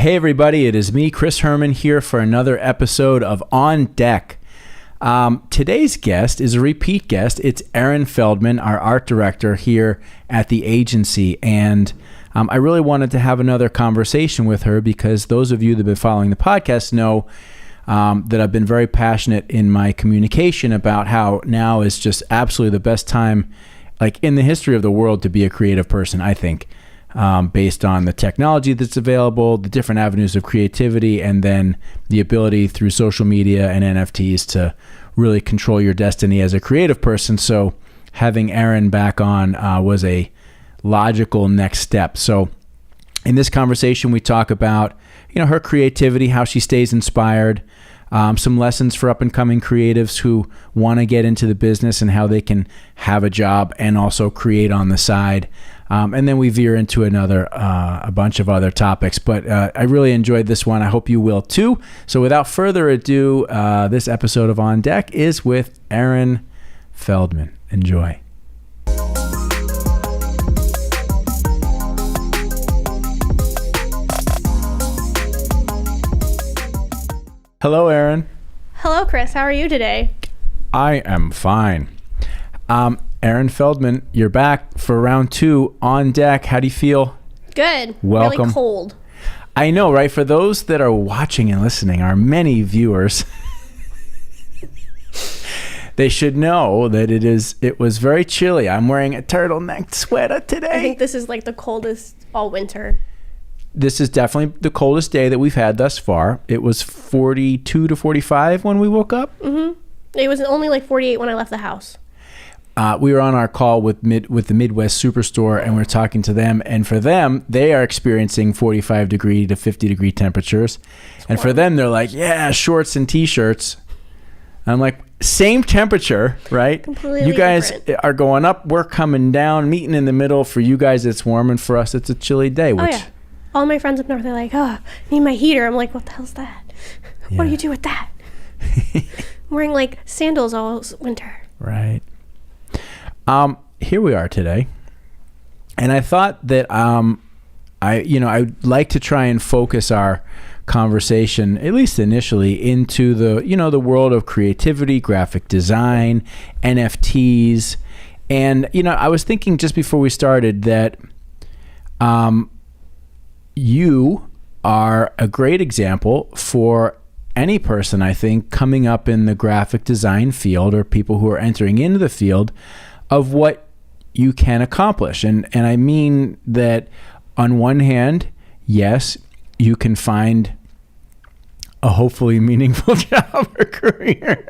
Hey everybody, it is me, Chris Herman, here for another episode of On Deck. Today's guest is a repeat guest. It's Erin Feldman, our art director here at the agency. And I really wanted to have another conversation with her because those of you that have been following the podcast know that I've been very passionate in my communication about how now is just absolutely the best time, like in the history of the world, to be a creative person, I think. Based on the technology that's available, the different avenues of creativity, and then the ability through social media and NFTs to really control your destiny as a creative person. So having Erin back on was a logical next step. So in this conversation, we talk about, her creativity, how she stays inspired, some lessons for up-and-coming creatives who want to get into the business and how they can have a job and also create on the side. And then we veer into a bunch of other topics. But I really enjoyed this one. I hope you will too. So without further ado, this episode of On Deck is with Erin Feldman. Enjoy. Hello, Erin. Hello, Chris. How are you today? I am fine. Erin Feldman, you're back for round 2 On Deck. How do you feel? Good. Welcome. Really cold. I know, right? For those that are watching and listening, our many viewers, they should know that it was very chilly. I'm wearing a turtleneck sweater today. I think this is like the coldest all winter. This is definitely the coldest day that we've had thus far. It was 42 to 45 when we woke up. Mm-hmm. It was only like 48 when I left the house. We were on our call with the Midwest Superstore, and we're talking to them. And for them, they are experiencing 45 degree to 50 degree temperatures. And for them, they're like, yeah, shorts and T-shirts. And I'm like, same temperature, right? Completely you guys different. Are going up, we're coming down, meeting in the middle. For you guys, it's warm, and for us, it's a chilly day. Which, oh, yeah. All my friends up north are like, I need my heater. I'm like, what the hell's that? Yeah. What do you do with that? I'm wearing like sandals all winter. Right. Here we are today, and I thought that I'd like to try and focus our conversation, at least initially, into the world of creativity, graphic design, NFTs, and I was thinking just before we started that you are a great example for any person, I think, coming up in the graphic design field or people who are entering into the field of what you can accomplish. And I mean that on one hand, yes, you can find a hopefully meaningful job or career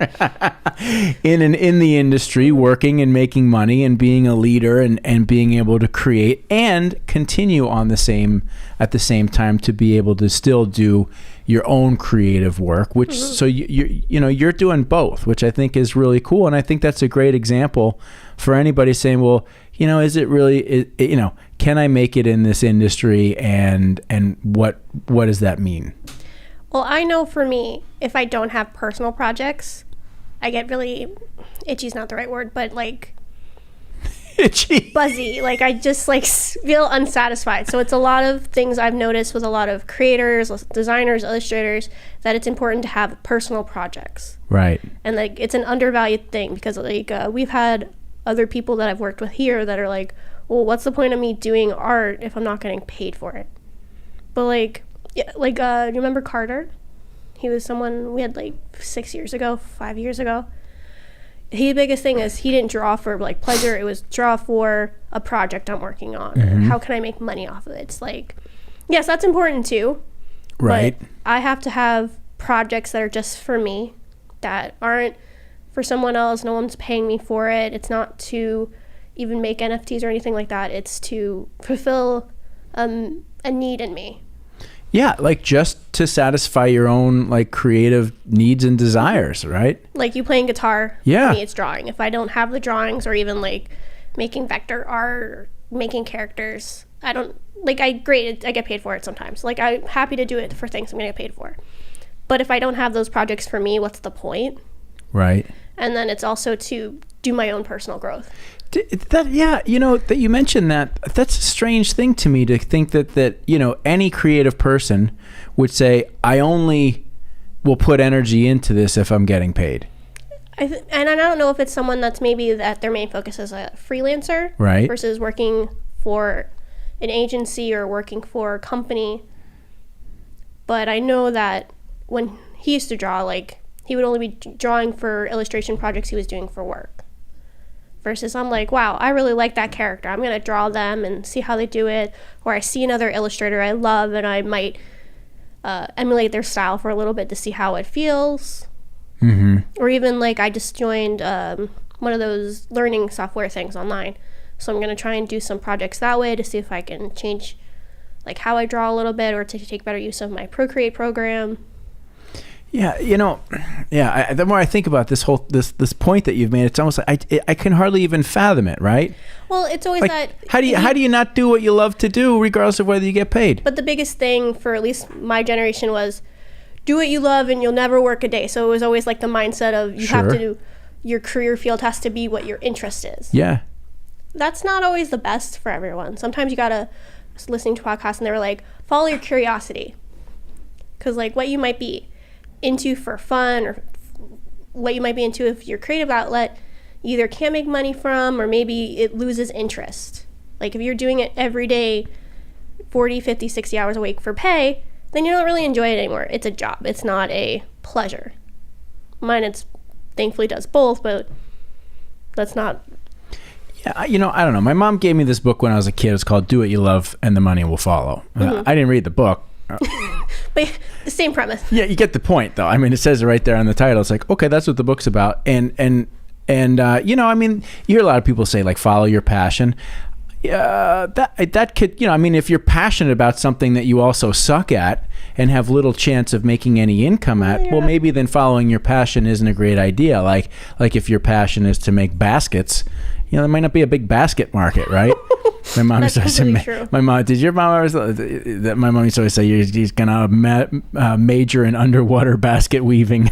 in the industry, working and making money and being a leader and being able to create and continue at the same time to be able to still do your own creative work, which so you're doing both, which I think is really cool. And I think that's a great example for anybody saying, well, is it really, can I make it in this industry, and what does that mean? Well, I know for me, if I don't have personal projects, I get really, itchy's not the right word, but like itchy, buzzy. Like I just like feel unsatisfied. So it's a lot of things I've noticed with a lot of creators, designers, illustrators, that it's important to have personal projects. Right. And like it's an undervalued thing because like we've had other people that I've worked with here that are like, well, what's the point of me doing art if I'm not getting paid for it? But like, yeah, like you remember Carter? He was someone we had like 5 years ago. The biggest thing is he didn't draw for like pleasure. It was draw for a project I'm working on. Mm-hmm. How can I make money off of it? It's like, yes, that's important too. Right. But I have to have projects that are just for me, that aren't for someone else. No one's paying me for it. It's not to even make NFTs or anything like that. It's to fulfill a need in me. Yeah, like just to satisfy your own like creative needs and desires, right? Like you playing guitar, yeah. For me it's drawing. If I don't have the drawings or even like making vector art or making characters, I don't, like I get paid for it sometimes. Like I'm happy to do it for things I'm gonna get paid for. But if I don't have those projects for me, what's the point? Right. And then it's also to do my own personal growth. That you mentioned that's a strange thing to me, to think that any creative person would say, I only will put energy into this if I'm getting paid. And I don't know if it's someone that's maybe that their main focus is a freelancer, right, versus working for an agency or working for a company. But I know that when he used to draw, like, he would only be drawing for illustration projects he was doing for work. Versus I'm like, wow, I really like that character. I'm going to draw them and see how they do it. Or I see another illustrator I love and I might emulate their style for a little bit to see how it feels. Mm-hmm. Or even like I just joined one of those learning software things online. So I'm going to try and do some projects that way to see if I can change like how I draw a little bit, or to take better use of my Procreate program. Yeah, the more I think about this point that you've made, it's almost like I can hardly even fathom it, right? Well, it's always like, that. How do you not do what you love to do, regardless of whether you get paid? But the biggest thing for at least my generation was do what you love and you'll never work a day. So it was always like the mindset of you have to do, your career field has to be what your interest is. Yeah. That's not always the best for everyone. Sometimes you gotta listening to podcasts and they were like, follow your curiosity, because like what you might be into for fun, or what you might be into if your creative outlet, you either can't make money from, or maybe it loses interest. Like if you're doing it every day 40, 50, 60 hours a week for pay, then you don't really enjoy it anymore. It's a job. It's not a pleasure. Mine, thankfully does both, but that's not. Yeah, I don't know. My mom gave me this book when I was a kid. It's called Do What You Love and the Money Will Follow. Mm-hmm. I didn't read the book. But the same premise. Yeah, you get the point, though. I mean, it says it right there on the title. It's like, okay, that's what the book's about. And I mean, you hear a lot of people say, like, follow your passion. Yeah, that could, if you're passionate about something that you also suck at and have little chance of making any income at, well, maybe then following your passion isn't a great idea. Like if your passion is to make baskets, there might not be a big basket market, right? My mom used to say, did your mom always, my mom used to always say, he's gonna major in underwater basket weaving.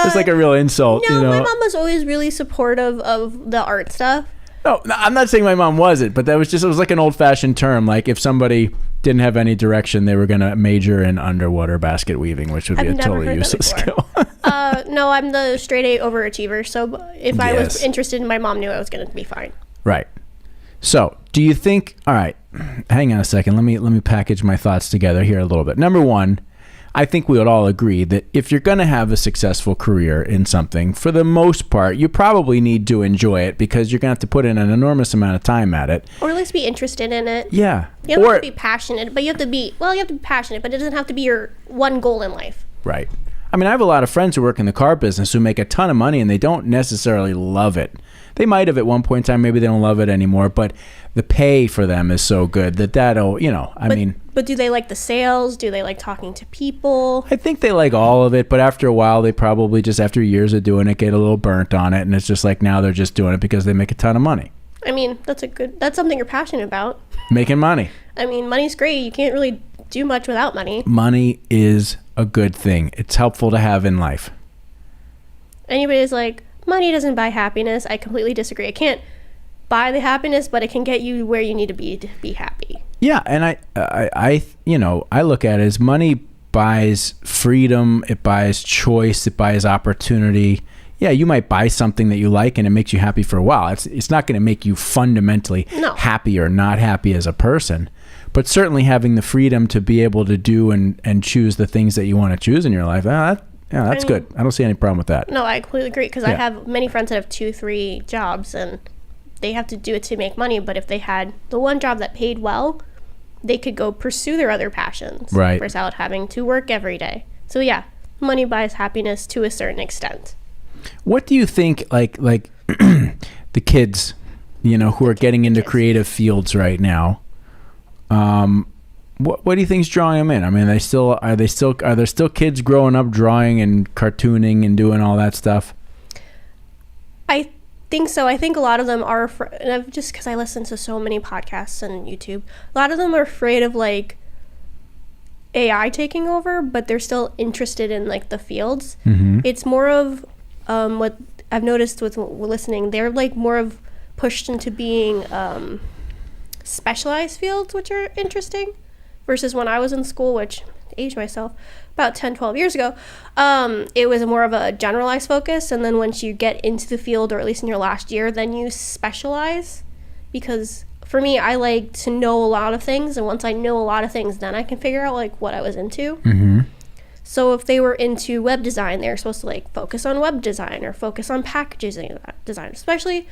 It's like a real insult. No, my mom was always really supportive of the art stuff. No, I'm not saying my mom wasn't, but it was like an old-fashioned term. Like if somebody didn't have any direction, they were going to major in underwater basket weaving, which would be a totally useless skill. No, I'm the straight A overachiever. So if I was interested, my mom knew I was going to be fine. Right. So do you think, all right, hang on a second. Let me package my thoughts together here a little bit. Number one, I think we would all agree that if you're going to have a successful career in something, for the most part, you probably need to enjoy it, because you're going to have to put in an enormous amount of time at it. Or at least be interested in it. Yeah. You don't have to be passionate, but you have to be passionate, but it doesn't have to be your one goal in life. Right. I mean, I have a lot of friends who work in the car business who make a ton of money and they don't necessarily love it. They might have at one point in time, maybe they don't love it anymore, but the pay for them is so good that'll, But do they like the sales? Do they like talking to people? I think they like all of it, but after a while, they probably just, after years of doing it, get a little burnt on it, and it's just like now they're just doing it because they make a ton of money. I mean, that's something you're passionate about. Making money. I mean, money's great. You can't really do much without money. Money is a good thing. It's helpful to have in life. Anybody's like, money doesn't buy happiness. I completely disagree. It can't buy the happiness, but it can get you where you need to be happy. Yeah, and I look at it as money buys freedom, it buys choice, it buys opportunity. Yeah, you might buy something that you like and it makes you happy for a while. It's not going to make you fundamentally happy or not happy as a person. But certainly having the freedom to be able to do and choose the things that you want to choose in your life, that's good. I don't see any problem with that. No, I completely agree, because I have many friends that have 2-3 jobs and they have to do it to make money. But if they had the one job that paid well, they could go pursue their other passions, right, without having to work every day. So yeah, money buys happiness to a certain extent. What do you think, like the kids, who are getting into creative fields right now? What do you think's drawing them in? I mean, are there still kids growing up drawing and cartooning and doing all that stuff? I think so. I think a lot of them are just because I listen to so many podcasts and YouTube, a lot of them are afraid of like AI taking over, but they're still interested in like the fields. Mm-hmm. It's more of what I've noticed with listening, they're like more of pushed into being specialized fields, which are interesting, versus when I was in school, which aged myself about 10-12 years ago, it was more of a generalized focus, and then once you get into the field, or at least in your last year, then you specialize. Because for me, I like to know a lot of things, and once I know a lot of things, then I can figure out like what I was into. Mm-hmm. So if they were into web design, they're supposed to like focus on web design or focus on packaging design, especially,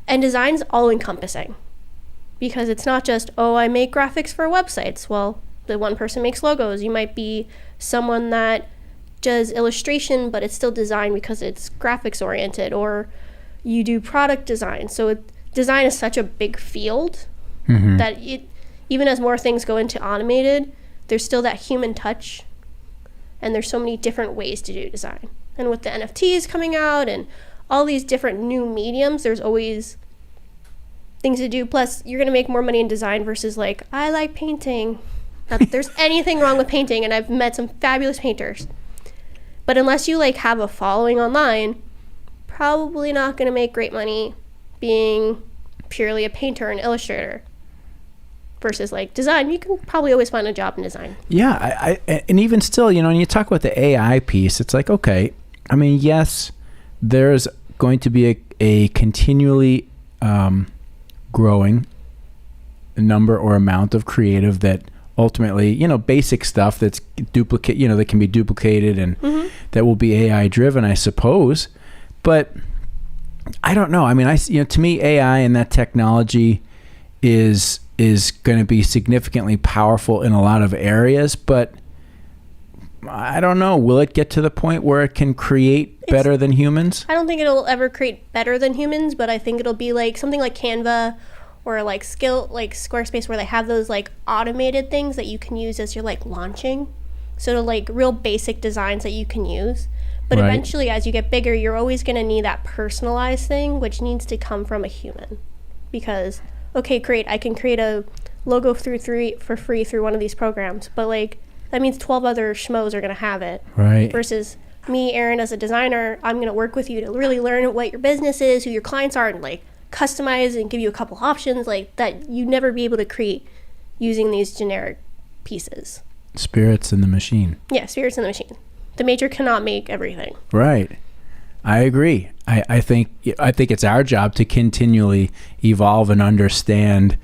and design's all encompassing, because it's not just, oh, I make graphics for websites. Well, the one person makes logos. You might be someone that does illustration, but it's still design because it's graphics oriented, or you do product design. So design is such a big field that even as more things go into automated, there's still that human touch, and there's so many different ways to do design. And with the NFTs coming out and all these different new mediums, there's always things to do. Plus, you're going to make more money in design versus like, I like painting. Not that there's anything wrong with painting, and I've met some fabulous painters. But unless you like have a following online, probably not going to make great money being purely a painter and illustrator. Versus like design, you can probably always find a job in design. Yeah, and even still, you know, when you talk about the AI piece, it's like, okay, I mean, yes, there's going to be a continually growing number or amount of creative that ultimately, you know, basic stuff that's duplicate, you know, that can be duplicated and that will be AI driven, I suppose. But I don't know. I mean, to me, AI and that technology is going to be significantly powerful in a lot of areas, but I don't know. Will it get to the point where it can create better than humans? I don't think it'll ever create better than humans, but I think it'll be like something like Canva or like Squarespace, where they have those like automated things that you can use as you're like launching. So like real basic designs that you can use. But eventually, as you get bigger, you're always going to need that personalized thing, which needs to come from a human. Because okay, great, I can create a logo for free through one of these programs, but like that means 12 other schmoes are going to have it. Right. Versus me, Erin, as a designer, I'm going to work with you to really learn what your business is, who your clients are, and like customize and give you a couple options like that you'd never be able to create using these generic pieces. Spirits in the machine. Yeah, spirits in the machine. The major cannot make everything. Right. I agree. I think it's our job to continually evolve and understand,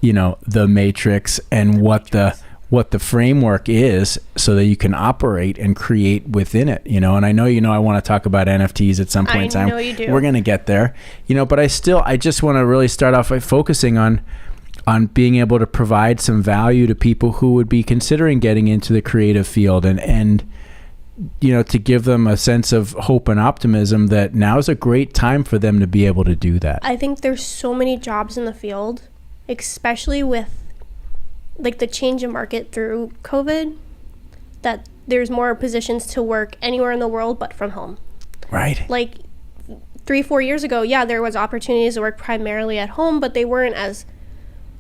you know, the matrix and what the framework is, so that you can operate and create within it, you know. And I know, you know, I want to talk about NFTs at some point in time. I know you do. We're going to get there, you know, but I just want to really start off by focusing on being able to provide some value to people who would be considering getting into the creative field, and you know, to give them a sense of hope and optimism that now is a great time for them to be able to do that. I think there's so many jobs in the field, especially with like the change in market through COVID, that there's more positions to work anywhere in the world but from home. Right. Like 3-4 years ago, yeah, there was opportunities to work primarily at home, but they weren't as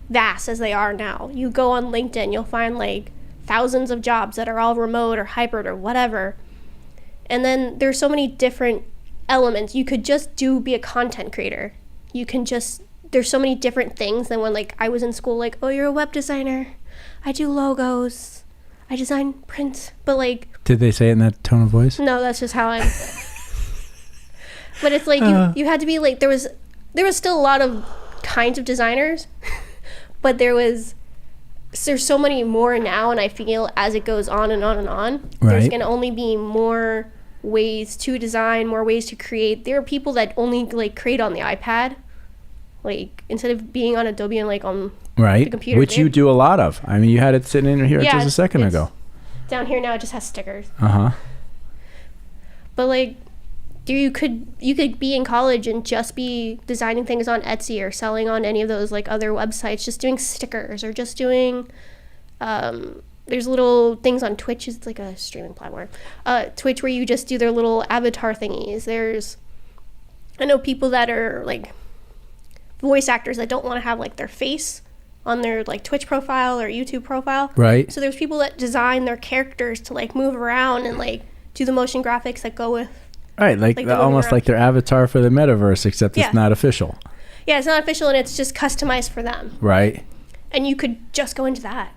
vast as they are now. You go on LinkedIn, you'll find like thousands of jobs that are all remote or hybrid or whatever. And then there's so many different elements. You could just be a content creator. There's so many different things than when like I was in school, like, oh, you're a web designer. I do logos. I design prints. But like, did they say it in that tone of voice? No, that's just how I'm. But it's like you had to be like, there was still a lot of kinds of designers, but there's so many more now, and I feel as it goes on and on and on, there's going to only be more ways to design, more ways to create. There are people that only like create on the iPad, like instead of being on Adobe and like on the computer. Which you do a lot of. I mean, you had it sitting in here just a second ago. Down here now, it just has stickers. But like, you could be in college and just be designing things on Etsy or selling on any of those like other websites, just doing stickers or just doing there's little things on Twitch. It's like a streaming platform, Twitch, where you just do their little avatar thingies. I know people that are like voice actors that don't want to have like their face on their like Twitch profile or YouTube profile, right? So there's people that design their characters to like move around and like do the motion graphics that go with Right, like they're moving almost around. like their avatar for the metaverse, except Yeah. it's not official. Yeah, it's not official, and it's just customized for them. Right. And you could just go into that.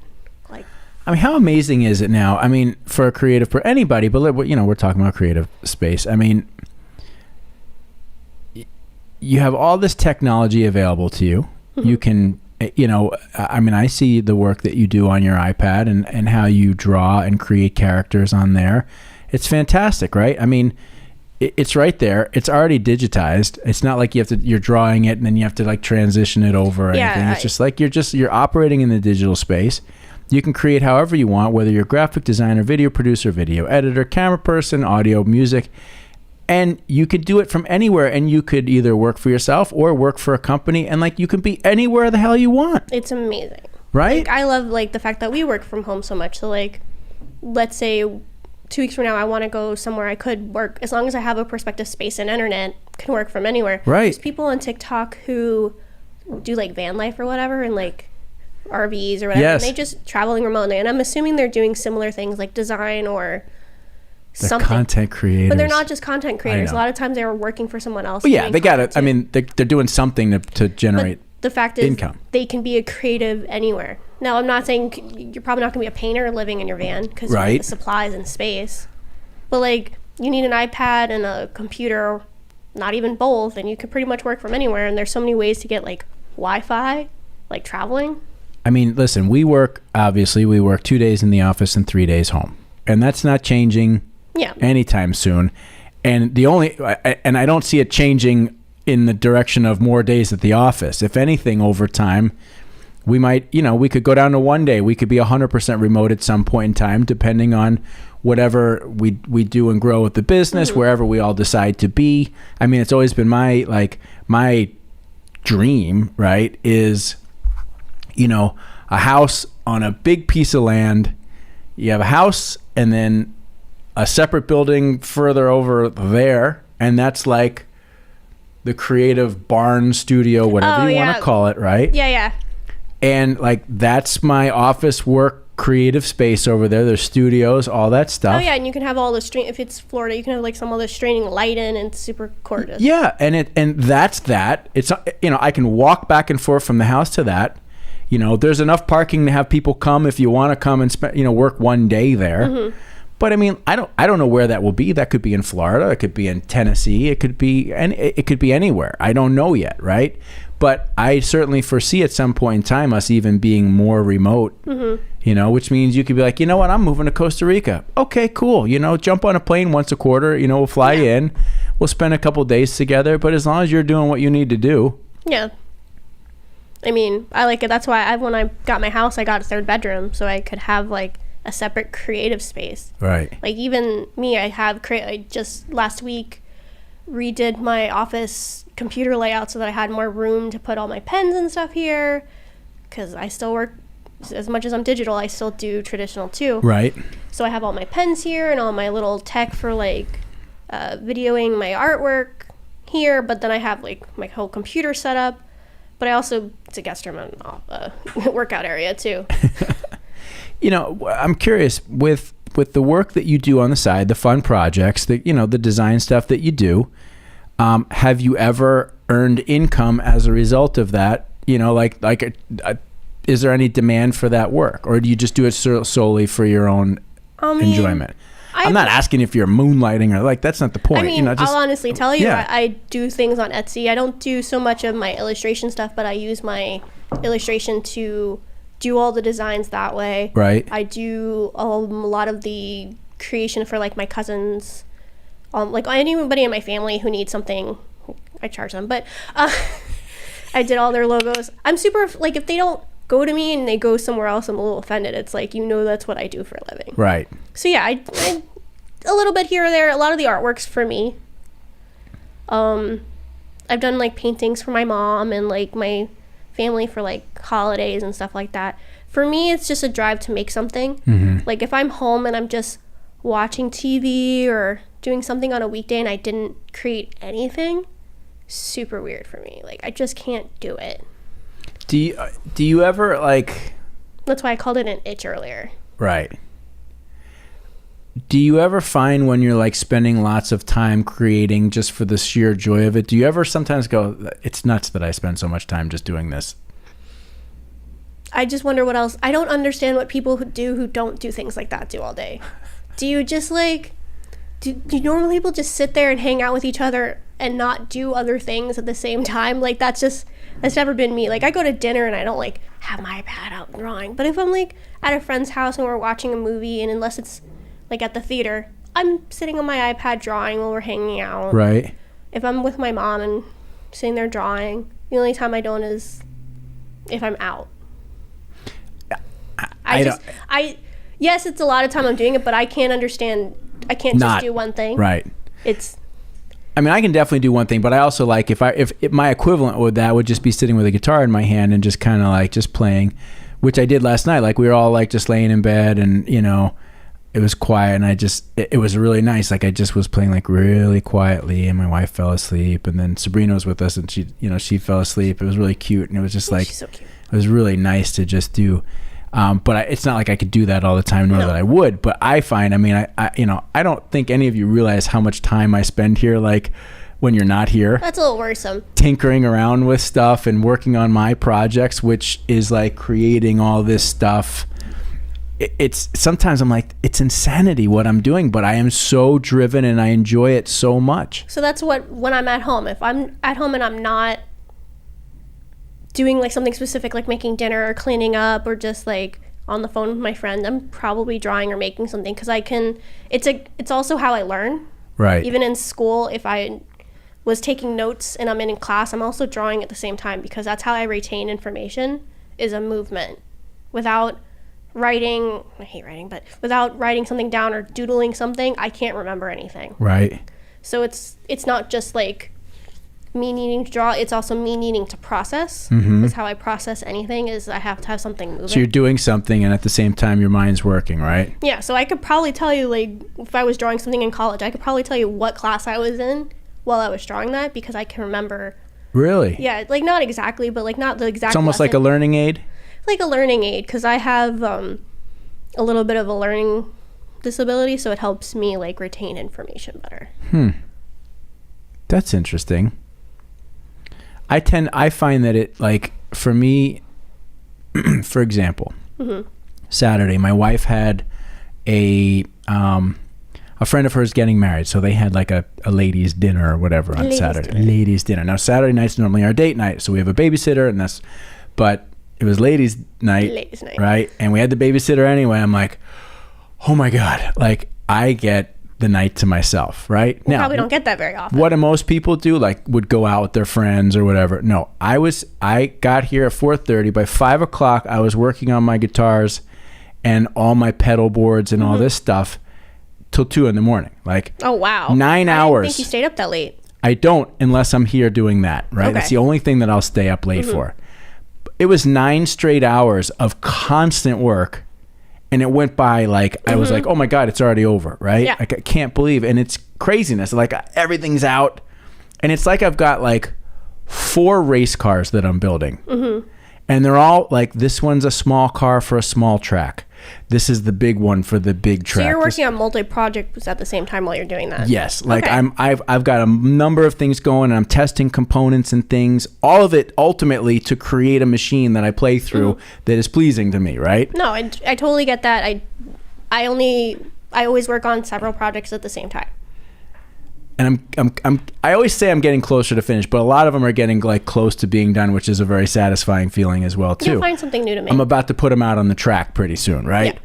Like, I mean, how amazing is it now? I mean, for a creative, for anybody, but we're talking about creative space. I mean, you have all this technology available to you. Mm-hmm. You can, I mean, I see the work that you do on your iPad and how you draw and create characters on there. It's fantastic, right? I mean, it's right there. It's already digitized. It's not like you're drawing it and then you have to like transition it over or anything. It's just like you're operating in the digital space. You can create however you want, whether you're a graphic designer, video producer, video editor, camera person, audio, music, and you could do it from anywhere. And you could either work for yourself or work for a company, and like you can be anywhere the hell you want. it's amazing. Right? Like, I love like the fact that we work from home so much. So like, let's say 2 weeks from now I want to go somewhere, I could work as long as I have a perspective space and internet, can work from anywhere. Right. There's people on TikTok who do like van life or whatever, and like RVs or whatever. Yes. And they just traveling remotely, and I'm assuming they're doing similar things like design or The something. content creators. But they're not just content creators. A know. lot of times they're working for someone else. Well, yeah, doing they got it. content I too. mean, they're doing something to generate. But the fact is, income. they can be a creative anywhere. Now, I'm not saying you're probably not going to be a painter living in your van because you Right. need the supplies and space. But like, you need an iPad and a computer, not even both, and you can pretty much work from anywhere. And there's so many ways to get like Wi-Fi, like traveling. I mean, listen, we work 2 days in the office and 3 days home. And that's not changing Yeah. anytime soon. And I don't see it changing in the direction of more days at the office. If anything, over time, we might, we could go down to 1 day. We could be 100% remote at some point in time, depending on whatever we do and grow with the business, wherever we all decide to be. I mean, it's always been my dream, right, is, a house on a big piece of land. You have a house and then a separate building further over there, and that's like the creative barn studio, whatever you want to call it, right? Yeah, yeah. And like that's my office work creative space over there. There's studios, all that stuff. Oh yeah, and you can have all the if it's Florida, you can have like some other straining light in, and it's super gorgeous. Yeah, and that's that. It's I can walk back and forth from the house to that. There's enough parking to have people come if you want to come and work 1 day there. But I mean, I don't know where that will be. That could be in Florida. It could be in Tennessee. It could be anywhere. I don't know yet, right? But I certainly foresee at some point in time us even being more remote. Which means you could be like, you know what, I'm moving to Costa Rica. Okay, cool. Jump on a plane once a quarter. We'll fly in. We'll spend a couple days together. But as long as you're doing what you need to do. Yeah. I mean, I like it. That's why when I got my house, I got a 3rd bedroom so I could have like a separate creative space. Right. Like even me, I just last week redid my office computer layout so that I had more room to put all my pens and stuff here, because I still work, as much as I'm digital, I still do traditional too. Right. So I have all my pens here and all my little tech for like videoing my artwork here, but then I have like my whole computer set up. But I also, it's a guest room and workout area too. I'm curious with the work that you do on the side, the fun projects, the design stuff that you do. Have you ever earned income as a result of that? Is there any demand for that work, or do you just do it solely for your own enjoyment? I'm not asking if you're moonlighting or that's not the point. I mean, I'll honestly tell you, yeah. I do things on Etsy. I don't do so much of my illustration stuff, but I use my illustration to do all the designs that way. Right. I do a lot of the creation for like my cousins, like anybody in my family who needs something, I charge them. But I did all their logos. I'm super like, if they don't go to me and they go somewhere else, I'm a little offended. It's like, that's what I do for a living. Right. So yeah, I a little bit here or there. A lot of the artwork's for me. I've done like paintings for my mom and like my family for like holidays and stuff like that. For me, it's just a drive to make something. Like if I'm home and I'm just watching TV or doing something on a weekday and I didn't create anything, super weird for me. Like I just can't do it. Do you ever like? That's why I called it an itch earlier. Right. Do you ever find when you're like spending lots of time creating just for the sheer joy of it, do you ever sometimes go, it's nuts that I spend so much time just doing this? I just wonder what else. I don't understand what people who don't do things like that do all day. Do you just like, do normal people just sit there and hang out with each other and not do other things at the same time? Like that's never been me. Like I go to dinner and I don't like have my iPad out and drawing. But if I'm like at a friend's house and we're watching a movie, and unless it's like at the theater, I'm sitting on my iPad drawing while we're hanging out. Right. If I'm with my mom and sitting there drawing, the only time I don't is if I'm out. Yes, it's a lot of time I'm doing it, but I can't understand. I can't just do one thing. Right. I mean, I can definitely do one thing, but I also like if my equivalent with that would just be sitting with a guitar in my hand and just kind of like just playing, which I did last night. Like we were all like just laying in bed and, you know, it was quiet and it was really nice. Like I just was playing like really quietly and my wife fell asleep and then Sabrina was with us and she fell asleep. It was really cute and it was just like, she's so cute. It was really nice to just do. But it's not like I could do that all the time, nor that I would. But I find, I mean, I don't think any of you realize how much time I spend here, like when you're not here. That's a little worrisome. Tinkering around with stuff and working on my projects, which is like creating all this stuff. It's sometimes I'm like, it's insanity what I'm doing, but I am so driven and I enjoy it so much. So that's when I'm at home. If I'm at home and I'm not doing like something specific like making dinner or cleaning up or just like on the phone with my friend, I'm probably drawing or making something because I can. It's also how I learn. Right. Even in school, if I was taking notes and I'm in class, I'm also drawing at the same time because that's how I retain information, is a movement. Without writing, I hate writing, but without writing something down or doodling something, I can't remember anything. Right. So it's not just like me needing to draw, it's also me needing to process. Is how I process anything, is I have to have something moving. So you're doing something and at the same time your mind's working, right? Yeah, so I could probably tell you, like, if I was drawing something in college, I could probably tell you what class I was in while I was drawing that because I can remember. Really? Yeah, like not exactly, but like not the exact It's almost lesson. like a learning aid? Like a learning aid, because I have a little bit of a learning disability, so it helps me like retain information better. That's interesting. I find that it, like, for me, for example, Saturday, my wife had a friend of hers getting married, so they had like a ladies' dinner or whatever on Saturday. Ladies' dinner. Now Saturday night's normally our date night, so we have a babysitter, but it was ladies' night, right? And we had the babysitter anyway. I'm like, oh my God, like I get the night to myself, right? Now, probably don't get that very often. What do most people do? Like would go out with their friends or whatever. No, I got here at 4:30. By 5 o'clock, I was working on my guitars and all my pedal boards and all this stuff till 2 a.m. Like, oh wow, 9 hours. I didn't think you stayed up that late. I don't, unless I'm here doing that, right? Okay. That's the only thing that I'll stay up late for. It was 9 straight hours of constant work. And it went by like, I was like, oh my God, it's already over, right? Yeah. Like I can't believe, and it's craziness. Like everything's out. And it's like I've got like 4 race cars that I'm building. And they're all like, this one's a small car for a small track. This is the big one for the big track. So you're working on multi-projects at the same time while you're doing that? Yes. Like okay. I've got a number of things going and I'm testing components and things, all of it ultimately to create a machine that I play through that is pleasing to me, right? No, I totally get that. I always work on several projects at the same time. And I always say I'm getting closer to finish, but a lot of them are getting like close to being done, which is a very satisfying feeling as well too. You'll find something new to make. I'm about to put them out on the track pretty soon, right? Yeah.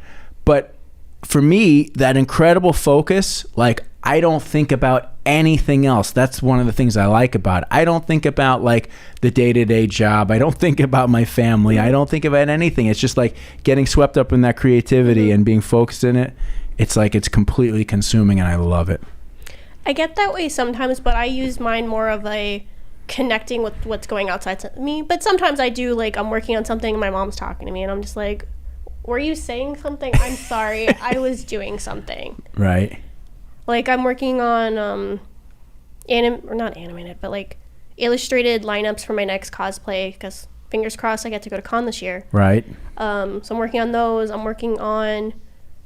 But for me, that incredible focus, like I don't think about anything else. That's one of the things I like about it. I don't think about like the day-to-day job. I don't think about my family. I don't think about anything. It's just like getting swept up in that creativity and being focused in it. It's like it's completely consuming and I love it. I get that way sometimes, but I use mine more of a connecting with what's going outside me. But sometimes I do, like, I'm working on something and my mom's talking to me and I'm just like, were you saying something? I'm sorry. I was doing something. Right. Like, I'm working on, or not animated, but like illustrated lineups for my next cosplay because fingers crossed I get to go to con this year. Right. So I'm working on those. I'm working on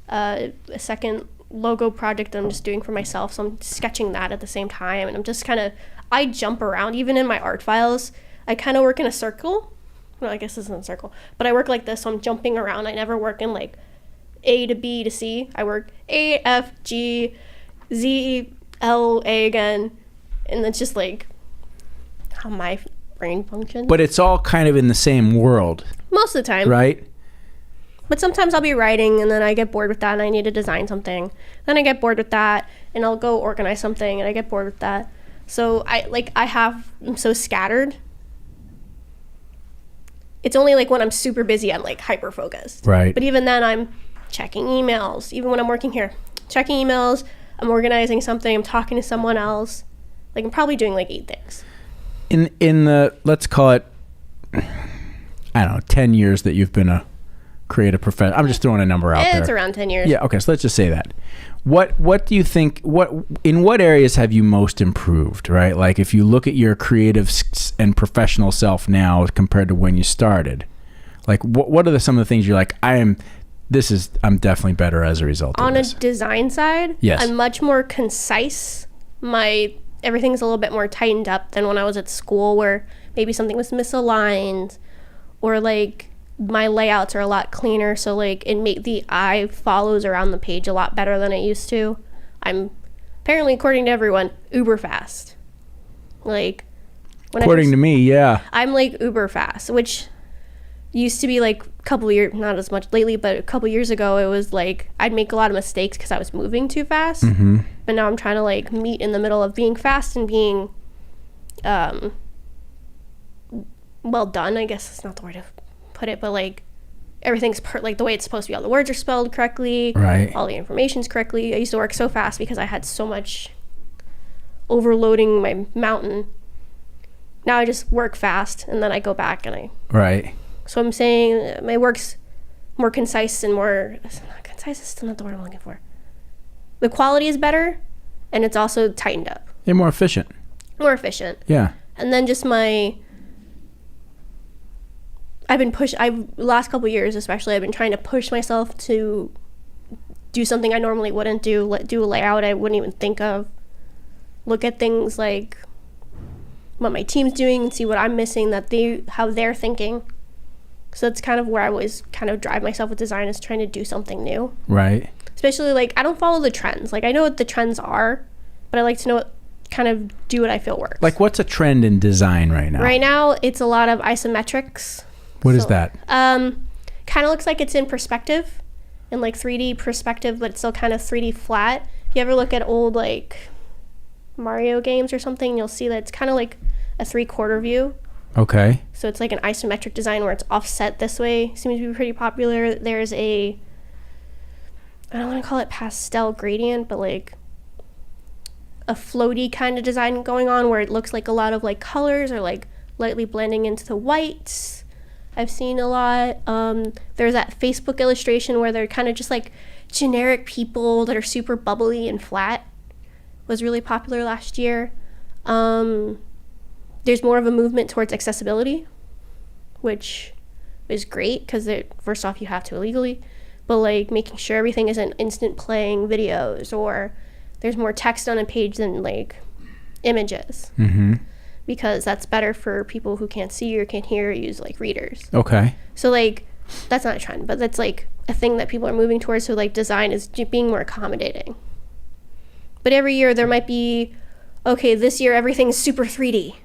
a second logo project that I'm just doing for myself, so I'm sketching that at the same time, and I'm just kind of, I jump around. Even in my art files, I kind of work in a circle. Well, I guess this isn't a circle, but I work like this, so I'm jumping around. I never work in like A to B to C. I work A, F, G, Z, L, A again, and that's just like how my brain functions. But it's all kind of in the same world. Most of the time. Right? But sometimes I'll be writing, and then I get bored with that, and I need to design something. Then I get bored with that, and I'll go organize something, and I get bored with that. So I'm so scattered. It's only like when I'm super busy, I'm like hyper focused. Right. But even then, I'm checking emails. Even when I'm working here, checking emails, I'm organizing something, I'm talking to someone else. Like, I'm probably doing like 8 things. In the, let's call it, I don't know, 10 years that you've been a creative professional. I'm just throwing a number out there. It's around 10 years. Yeah, okay, so let's just say that. What do you think, in what areas have you most improved, right? Like, if you look at your creative and professional self now compared to when you started, like, what are some of the things you're like, I'm definitely better as a result of this? On a design side, yes. I'm much more concise. Everything's a little bit more tightened up than when I was at school, where maybe something was misaligned, or like my layouts are a lot cleaner, so like the eye follows around the page a lot better than it used to. I'm apparently, according to everyone, uber fast. Like, according to me, yeah, I'm like uber fast, which used to be like a couple years, not as much lately, but a couple years ago, it was like I'd make a lot of mistakes because I was moving too fast. Mm-hmm. But now I'm trying to like meet in the middle of being fast and being well done. I guess that's not the word to put it, but like everything's like the way it's supposed to be. All the words are spelled correctly, right? All the information's correctly. I used to work so fast because I had so much overloading my mountain. Now I just work fast, and then I go back and right. So I'm saying my work's more concise and more, concise is still not the word I'm looking for. The quality is better, and it's also tightened up. They're more efficient. More efficient. Yeah. And then just last couple of years especially, I've been trying to push myself to do something I normally wouldn't do a layout I wouldn't even think of. Look at things like what my team's doing and see what I'm missing, how they're thinking. So that's kind of where I always kind of drive myself with design, is trying to do something new. Right. Especially, like, I don't follow the trends. Like, I know what the trends are, but I like to do what I feel works. Like, what's a trend in design right now? Right now, it's a lot of isometrics. What is that? Kind of looks like it's in perspective, in like 3D perspective, but it's still kind of 3D flat. If you ever look at old, like, Mario games or something, you'll see that it's kind of like a 3/4 view. Okay. So it's like an isometric design where it's offset this way. Seems to be pretty popular. There's I don't want to call it pastel gradient, but like a floaty kind of design going on where it looks like a lot of like colors are like lightly blending into the whites. I've seen a lot. There's that Facebook illustration where they're kind of just like generic people that are super bubbly and flat. Was really popular last year. There's more of a movement towards accessibility, which is great because first off, you have to illegally, but like making sure everything isn't instant playing videos, or there's more text on a page than like images, because that's better for people who can't see or can't hear or use like readers. Okay. So like that's not a trend, but that's like a thing that people are moving towards. So like design is being more accommodating. But every year there might be, okay, this year everything's super 3D.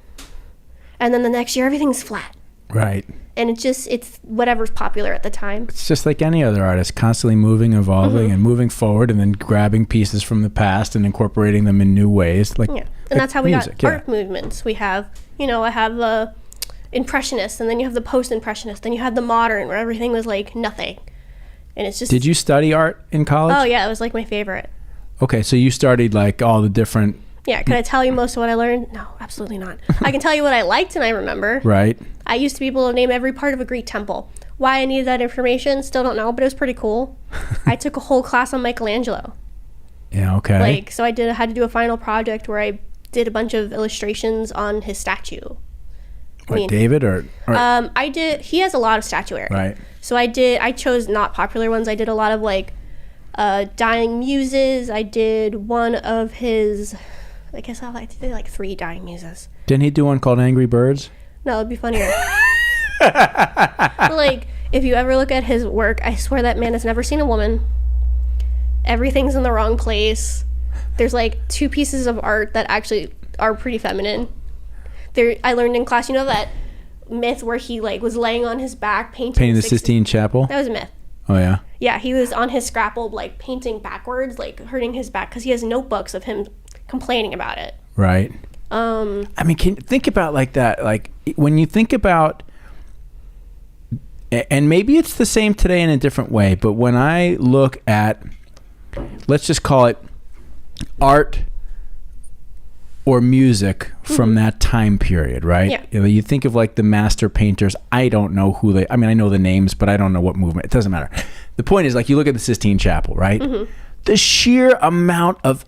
And then the next year everything's flat. Right. And it's whatever's popular at the time. It's just like any other artist, constantly moving, evolving, and moving forward, and then grabbing pieces from the past and incorporating them in new ways. Like, yeah. And that's how we got art movements. We have, I have the Impressionist, and then you have the Post-Impressionist, then you had the Modern, where everything was like nothing. And it's just... Did you study art in college? Oh, yeah. It was like my favorite. Okay, so you studied like all the different... Yeah, can I tell you most of what I learned? No, absolutely not. I can tell you what I liked and I remember. Right. I used to be able to name every part of a Greek temple. Why I needed that information, still don't know, but it was pretty cool. I took a whole class on Michelangelo. Yeah, okay. So I had to do a final project where I did a bunch of illustrations on his statue. David or I did. He has a lot of statuary. Right. So I chose not popular ones. I did a lot of like Dying Muses. I did one of his, I guess I did like 3 Dying Muses. Didn't he do one called Angry Birds? No, it'd be funnier. But, like, if you ever look at his work, I swear that man has never seen a woman. Everything's in the wrong place. There's like 2 pieces of art that actually are pretty feminine. I learned in class, you know that myth where he like was laying on his back painting the Sistine Chapel? That was a myth. Oh yeah? Yeah, he was on his scrapple like painting backwards, like hurting his back because he has notebooks of him complaining about it. Right. I mean, can you think about like that? Like when you think about, and maybe it's the same today in a different way, but when I look at, let's just call it art or music from that time period, right? Yeah. You know, you think of like the master painters. I don't know who I mean, I know the names, but I don't know what movement. It doesn't matter. The point is, like, you look at the Sistine Chapel, right? The sheer amount of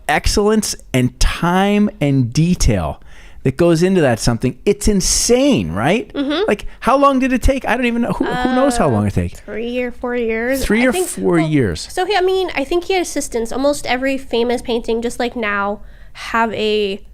excellence and time and detail that goes into that something, it's insane, right? Like, how long did it take? I don't even know. Who knows how long it takes? 3 or 4 years. 3 or 4 years. So, I mean, I think he had assistants. Almost every famous painting, just like now, have a,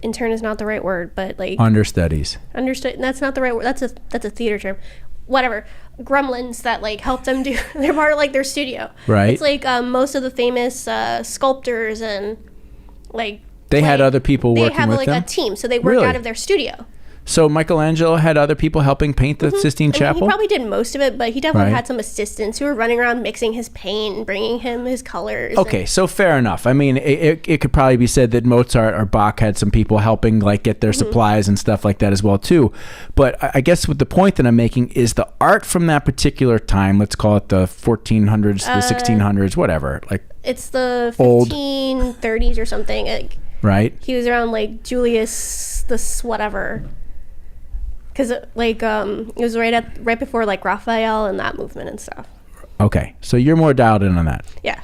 intern is not the right word, but like understudies. That's not the right word. That's a theater term. Whatever. Gremlins that like help them do. They're part of like their studio. Right. It's like most of the famous sculptors and like they had other people working with them. They have like a team, so they work out of their studio. So Michelangelo had other people helping paint the Sistine Chapel? He probably did most of it, but he definitely had some assistants who were running around mixing his paint and bringing him his colors. Okay, so fair enough. I mean, it could probably be said that Mozart or Bach had some people helping like get their supplies and stuff like that as well too. But I guess what the point that I'm making is the art from that particular time, let's call it the 1400s, the 1600s, whatever. Like it's the 1530s or something. Right. He was around like Julius this whatever. Because like it was right before like Raphael and that movement and stuff. Okay, so you're more dialed in on that. Yeah.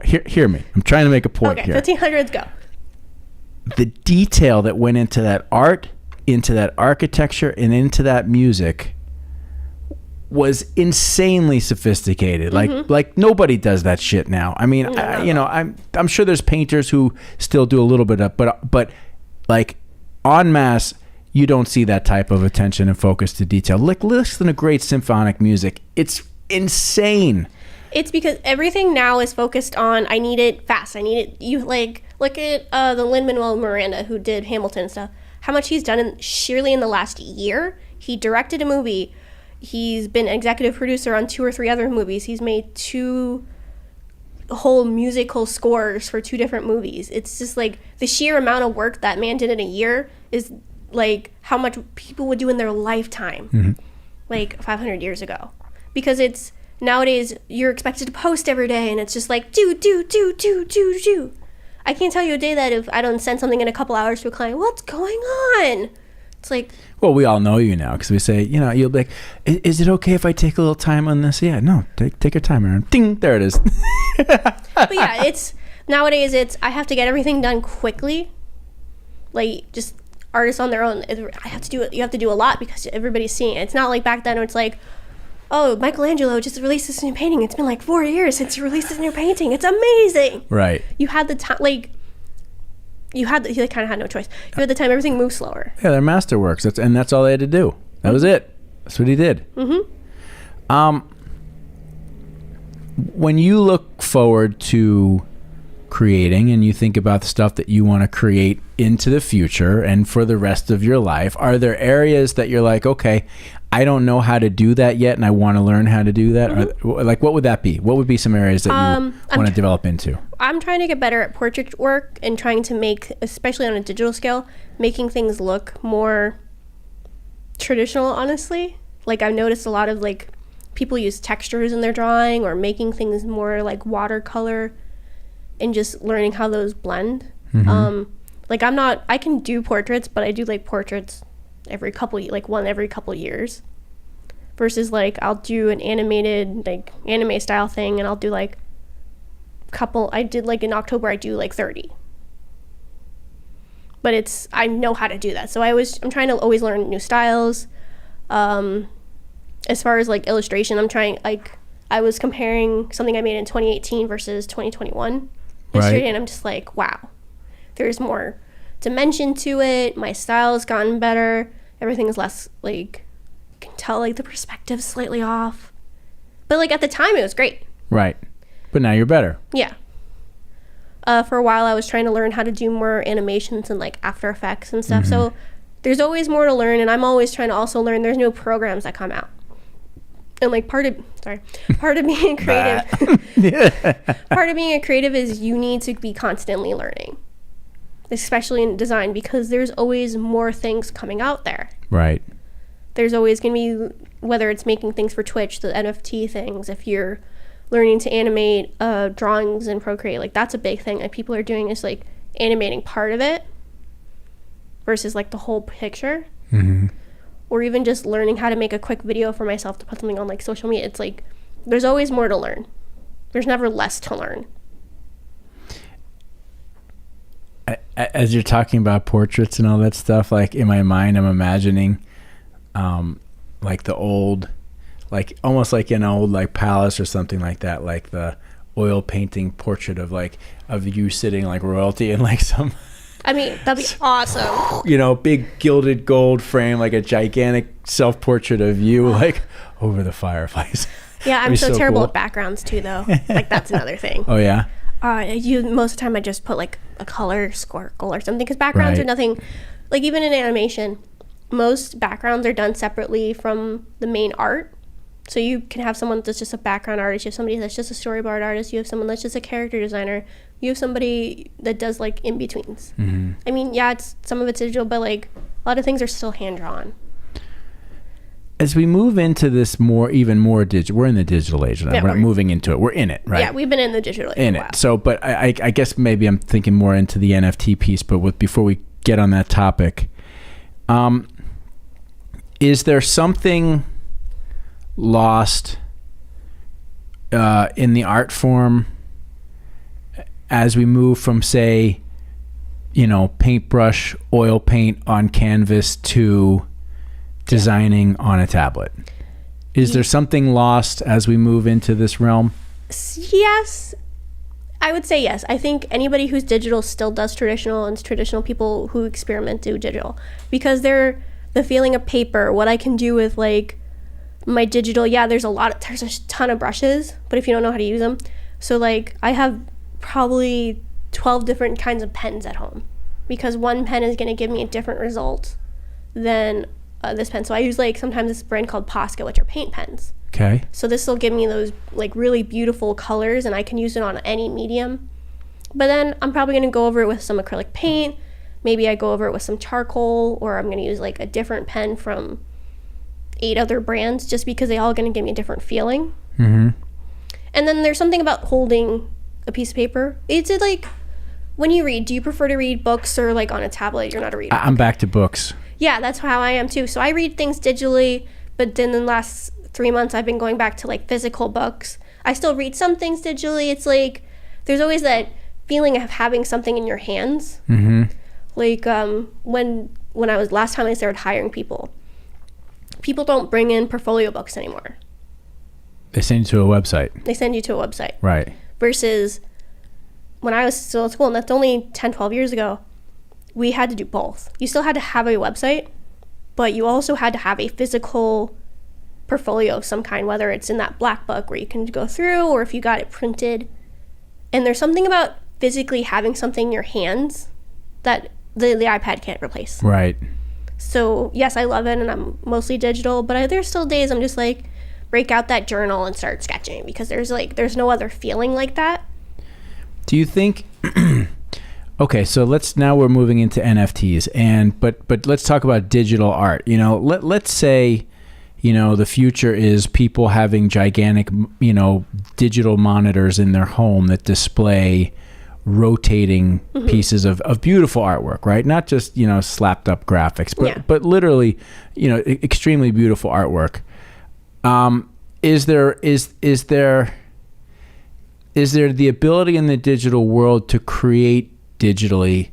Hear me. I'm trying to make a point here. 1500s go. The detail that went into that art, into that architecture, and into that music was insanely sophisticated. Like nobody does that shit now. I mean, I'm sure there's painters who still do a little bit of, but like en masse, you don't see that type of attention and focus to detail. Like, listen to great symphonic music. It's insane. It's because everything now is focused on, I need it fast. I need it. You like, look at the Lin-Manuel Miranda who did Hamilton and stuff. How much he's done sheerly in the last year. He directed a movie. He's been executive producer on 2 or 3 other movies. He's made 2 whole musical scores for 2 different movies. It's just like the sheer amount of work that man did in a year is like how much people would do in their lifetime, like 500 years ago. Because it's nowadays you're expected to post every day, and it's just like do. I can't tell you a day that if I don't send something in a couple hours to a client, what's going on? It's like, well, we all know you now because we say, you'll be like, is it okay if I take a little time on this? Yeah, no, take your time, Erin. Ding, there it is. But yeah, it's nowadays I have to get everything done quickly, like just. Artists on their own, I have to do it. You have to do a lot because everybody's seeing it. It's not like back then where it's like, oh, Michelangelo just released this new painting. It's been like 4 years since he released this new painting. It's amazing. Right. You had the time, like, you kind of had no choice. You had the time. Everything moves slower. Yeah, they're masterworks. That's all they had to do. That was it. That's what he did. When you look forward to creating and you think about the stuff that you want to create into the future and for the rest of your life, are there areas that you're like, okay, I don't know how to do that yet and I want to learn how to do that? Or, like, what would that be? What would be some areas that you want to develop into? I'm trying to get better at portrait work and trying to make, especially on a digital scale, making things look more traditional, honestly. Like, I've noticed a lot of like people use textures in their drawing or making things more like watercolor and just learning how those blend. Like I can do portraits, but I do like portraits one every couple years versus like I'll do an animated like anime style thing and I'll do like I did like in October I do like 30. But I know how to do that. So I'm trying to always learn new styles. As far as like illustration, I'm trying, like, I was comparing something I made in 2018 versus 2021 yesterday, and I'm just like, wow, there's more dimension to it. My style has gotten better. Everything is less, like, you can tell, like, the perspective's slightly off. But, like, at the time, it was great. Right. But now you're better. Yeah. For a while, I was trying to learn how to do more animations and, like, After Effects and stuff. So there's always more to learn, and I'm always trying to also learn. There's no programs that come out. And, like, part of being creative, part of being a creative is you need to be constantly learning, especially in design, because there's always more things coming out there. Right. There's always going to be, whether it's making things for Twitch, the NFT things, if you're learning to animate drawings in Procreate, like, that's a big thing that people are doing, is, like, animating part of it versus, like, the whole picture. Or even just learning how to make a quick video for myself to put something on, like, social media. It's like, there's always more to learn. There's never less to learn. As you're talking about portraits and all that stuff, like, in my mind, I'm imagining like the old, like, almost like an old, like, palace or something like that, like the oil painting portrait of you sitting like royalty in, like, some, I mean, that'd be awesome. you know, big gilded gold frame, like a gigantic self-portrait of you, like, over the fireplace. Yeah, I'm so terrible cool. at backgrounds too, though. Like, that's another thing. Oh yeah. Most of the time I just put, like, a color squircle or something, because backgrounds are nothing, like, even in animation, most backgrounds are done separately from the main art. So you can have someone that's just a background artist, you have somebody that's just a storyboard artist, you have someone that's just a character designer, you have somebody that does, like, in-betweens. I mean, yeah, some of it's digital, but, like, a lot of things are still hand-drawn. As we move into this even more digital, we're in the digital age now. Yeah, we're not moving into it. We're in it, right? Yeah, we've been in the digital age in for a while. it. So, but I guess maybe I'm thinking more into the NFT piece. But before we get on that topic, is there something lost in the art form as we move from, say, you know, paintbrush, oil paint on canvas to designing on a tablet? Is there something lost as we move into this realm? Yes, I would say yes. I think anybody who's digital still does traditional, and traditional people who experiment do digital, because they're the feeling of paper, what I can do with, like, my digital. Yeah, there's a ton of brushes, but if you don't know how to use them, so, like, I have probably 12 different kinds of pens at home, because one pen is going to give me a different result than this pen. So I use, like, sometimes this brand called Posca, which are paint pens. Okay. So this will give me those, like, really beautiful colors, and I can use it on any medium. But then I'm probably going to go over it with some acrylic paint. Maybe I go over it with some charcoal, or I'm going to use, like, a different pen from 8 other brands, just because they all going to give me a different feeling. And then there's something about holding a piece of paper. It's like, when you read, do you prefer to read books or, like, on a tablet? You're not a reader. I'm back to books. Yeah, that's how I am too. So I read things digitally, but then in the last 3 months I've been going back to, like, physical books. I still read some things digitally. It's like, there's always that feeling of having something in your hands. Like, when I was, last time I started hiring people don't bring in portfolio books anymore. They send you to a website. They send you to a website. Right. Versus when I was still at school, and that's only 10, 12 years ago, we had to do both. You still had to have a website, but you also had to have a physical portfolio of some kind, whether it's in that black book where you can go through, or if you got it printed. And there's something about physically having something in your hands that the iPad can't replace. Right. So yes, I love it, and I'm mostly digital, but there's still days I'm just like, break out that journal and start sketching, because there's no other feeling like that. Do you think okay, so now we're moving into NFTs, but let's talk about digital art. You know, let's say, you know, the future is people having gigantic, you know, digital monitors in their home that display rotating pieces of beautiful artwork, right? Not just, you know, slapped up graphics, but literally, you know, extremely beautiful artwork. Is there the ability in the digital world to create digitally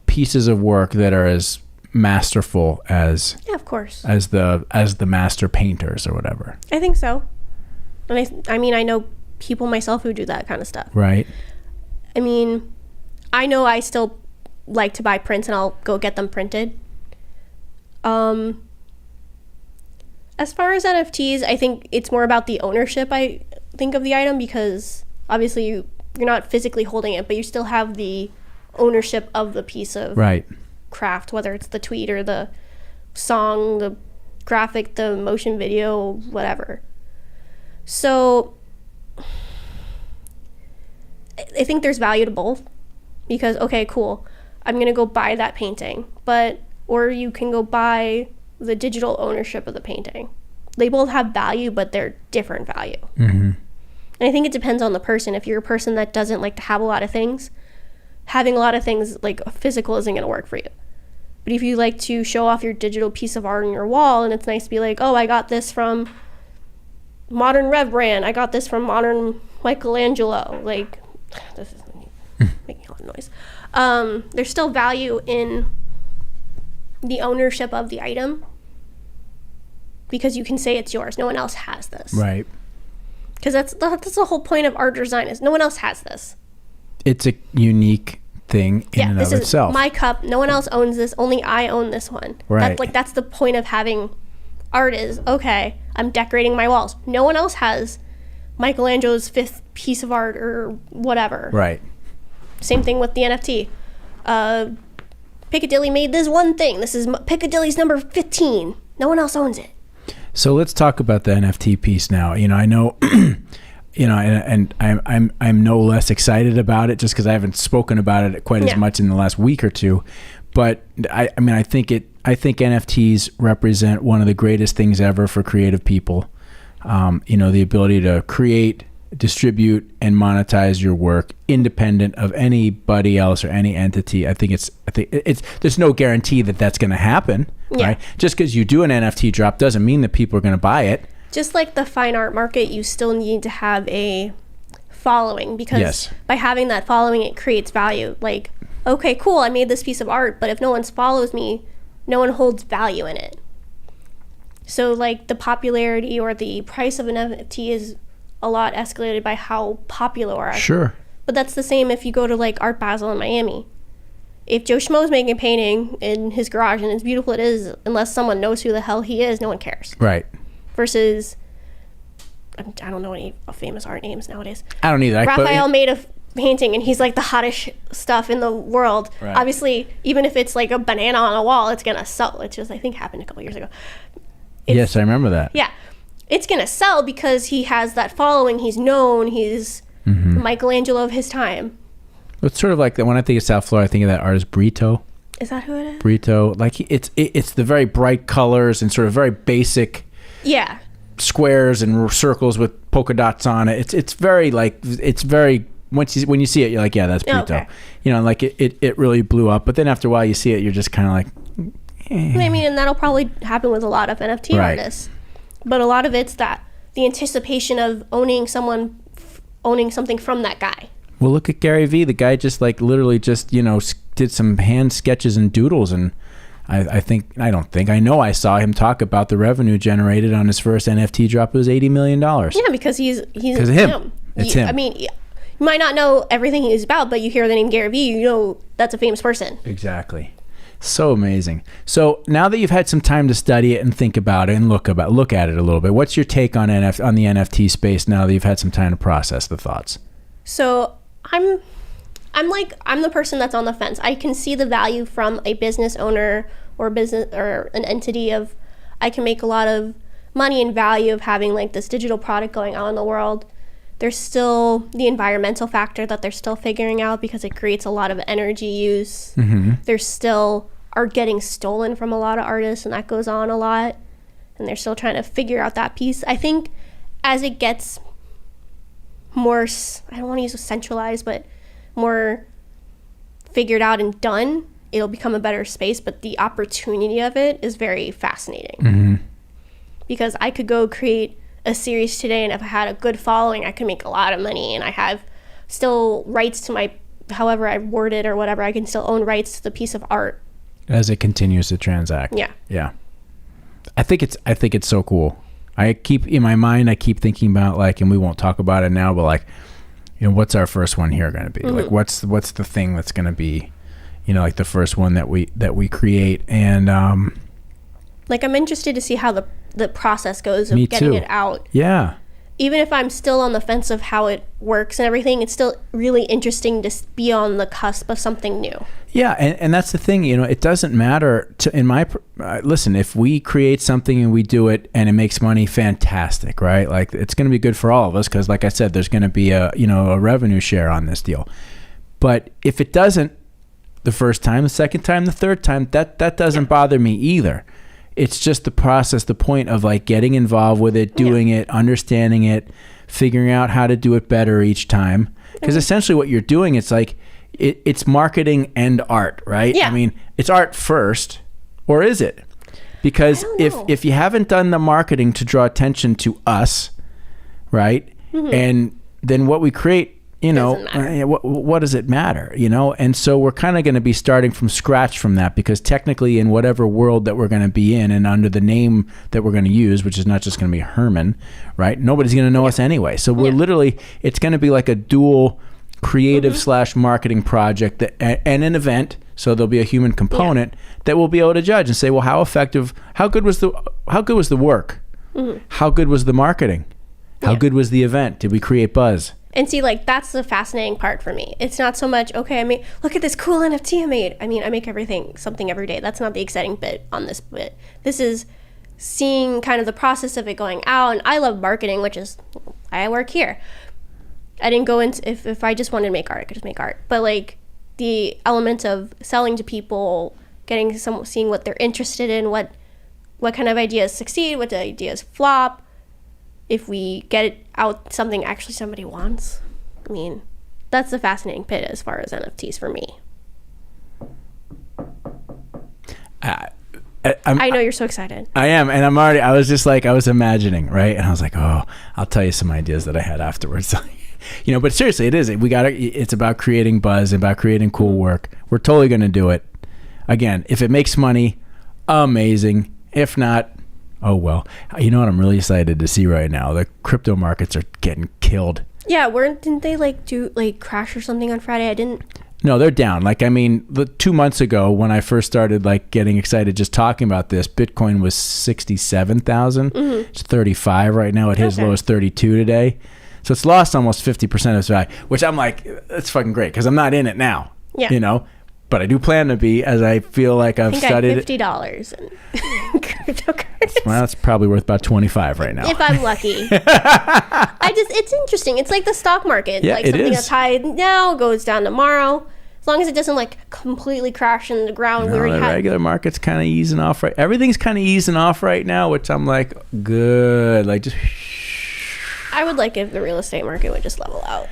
pieces of work that are as masterful as of course, as the master painters or whatever? I think so. And I mean, I know people myself who do that kind of stuff. Right. I mean, I know I still like to buy prints and I'll go get them printed. As far as NFTs, I think it's more about the ownership, I think, of the item, because obviously you're not physically holding it, but you still have the ownership of the piece of Right. craft, whether it's the tweet or the song, the graphic, the motion video, whatever. So I think there's value to both, because, okay, cool, I'm going to go buy that painting, or you can go buy the digital ownership of the painting. They both have value, but they're different value. Mm-hmm. And I think it depends on the person. If you're a person that doesn't like to have a lot of things, having a lot of things like physical isn't going to work for you. But if you like to show off your digital piece of art on your wall, and it's nice to be like, oh, I got this from Modern Rembrandt, I got this from Modern Michelangelo, like, this is making a lot of noise. There's still value in the ownership of the item, because you can say it's yours. No one else has this. Right. Because that's the whole point of art design, is no one else has this. It's a unique thing in and of itself. This is my cup. No one else owns this. Only I own this one. Right. That's the point of having art, is, okay, I'm decorating my walls. No one else has Michelangelo's 5th piece of art or whatever. Right. Same thing with the NFT. Piccadilly made this one thing. This is Piccadilly's number 15. No one else owns it. So let's talk about the NFT piece now. I know, and I'm no less excited about it just because I haven't spoken about it quite as much in the last week or two. But I think NFTs represent one of the greatest things ever for creative people. The ability to create, distribute, and monetize your work independent of anybody else or any entity. I think it's there's no guarantee that that's going to happen. Right? Just because you do an NFT drop doesn't mean that people are going to buy it. Just like the fine art market, you still need to have a following, because by having that following, it creates value. Like, okay, cool, I made this piece of art, but if no one follows me, no one holds value in it. So like the popularity or the price of an NFT is a lot escalated by how popular are. Sure. But that's the same if you go to like Art Basel in Miami. If Joe Schmo's making a painting in his garage, and as beautiful it is, unless someone knows who the hell he is, no one cares. Right. Versus, I don't know any famous art names nowadays. I don't either. Raphael made a painting, and he's like the hottest stuff in the world. Right. Obviously, even if it's like a banana on a wall, it's gonna sell. It just, I think, happened a couple years ago. Yes, I remember that. Yeah. It's gonna sell because he has that following. He's known. He's Michelangelo of his time. It's sort of like that. When I think of South Florida, I think of that artist Brito. Is that who it is? Brito. Like it's the very bright colors and sort of very basic. Yeah. Squares and circles with polka dots on it. It's very when you see it, you're like, yeah, that's Brito. Okay. Like it really blew up. But then after a while, you see it, you're just kind of like. I mean, and that'll probably happen with a lot of NFT artists. But a lot of it's the anticipation of owning something from that guy. Well, look at Gary Vee. The guy just literally just did some hand sketches and doodles, and I know I saw him talk about the revenue generated on his first NFT drop. It was $80 million. Yeah, because he's because of him. It's him. I mean, you might not know everything he's about, but you hear the name Gary Vee, you know that's a famous person. Exactly. So amazing. So now that you've had some time to study it and think about it and look at it a little bit, what's your take on the NFT space now that you've had some time to process the thoughts? So I'm the person that's on the fence. I can see the value from a business owner or an entity of, I can make a lot of money and value of having like this digital product going on in the world. There's still the environmental factor that they're still figuring out, because it creates a lot of energy use. There's still art getting stolen from a lot of artists, and that goes on a lot, and they're still trying to figure out that piece. I think as it gets more, I don't want to use centralized, but more figured out and done, it'll become a better space. But the opportunity of it is very fascinating, because I could go create a series today, and if I had a good following, I could make a lot of money, and I have still rights to my, however I word it or whatever, I can still own rights to the piece of art as it continues to transact. Yeah. I think it's so cool. I keep in my mind, I keep thinking about like, and we won't talk about it now, but like, you know, what's our first one here going to be? Like, what's the thing that's going to be, you know, like the first one that we create. And like, I'm interested to see how the process goes of getting it out. Yeah. Even if I'm still on the fence of how it works and everything, it's still really interesting to be on the cusp of something new. Yeah, and that's the thing, you know, it doesn't matter listen, if we create something and we do it and it makes money, fantastic, right? Like, it's going to be good for all of us because, like I said, there's going to be a revenue share on this deal. But if it doesn't the first time, the second time, the third time, that doesn't bother me either. It's just the process, the point of like getting involved with it, doing it, understanding it, figuring out how to do it better each time. Because essentially what you're doing, it's like, it's marketing and art, right? Yeah. I mean, it's art first, or is it? Because if you haven't done the marketing to draw attention to us, right? And then what we create, you know, what does it matter, you know? And so we're kind of going to be starting from scratch from that, because technically in whatever world that we're going to be in and under the name that we're going to use, which is not just going to be Herman, right? Nobody's going to know us anyway. So we're literally, it's going to be like a dual creative / marketing project and an event. So there'll be a human component that we'll be able to judge and say, well, how good was the work? How good was the marketing? How good was the event? Did we create buzz? And see, like, that's the fascinating part for me. It's not so much, okay, look at this cool NFT I made. I mean, I make something every day. That's not the exciting bit on this bit. This is seeing kind of the process of it going out. And I love marketing, which is, I work here. I didn't go into, if I just wanted to make art, I could just make art. But like the element of selling to people, seeing what they're interested in, what kind of ideas succeed, what ideas flop. If we get it out, something actually somebody wants. I mean, that's the fascinating bit as far as NFTs for me. I know you're so excited. I am, and I was just like, I was imagining, right? And I was like, oh, I'll tell you some ideas that I had afterwards. You know, but seriously, it's about creating buzz, about creating cool work. We're totally going to do it. Again, if it makes money, amazing. If not, oh well. You know what I'm really excited to see right now? The crypto markets are getting killed. Yeah, didn't they crash or something on Friday? No, they're down. Like, I mean, 2 months ago when I first started like getting excited just talking about this, Bitcoin was 67,000. It's 35 right now. It hit as low as 32 today. So it's lost almost 50% of its value, which I'm like, that's fucking great because I'm not in it now. Yeah. You know? But I do plan to be, as I feel like I've studied it. $50 in cryptocurrency. Well, that's probably worth about 25 right now. If I'm lucky. It's interesting. It's like the stock market. Yeah, like something that's high now goes down tomorrow. As long as it doesn't like completely crash in the ground. No, the regular market's kind of easing off. Everything's kind of easing off right now, which I'm like, good. Like, just. I would like if the real estate market would just level out.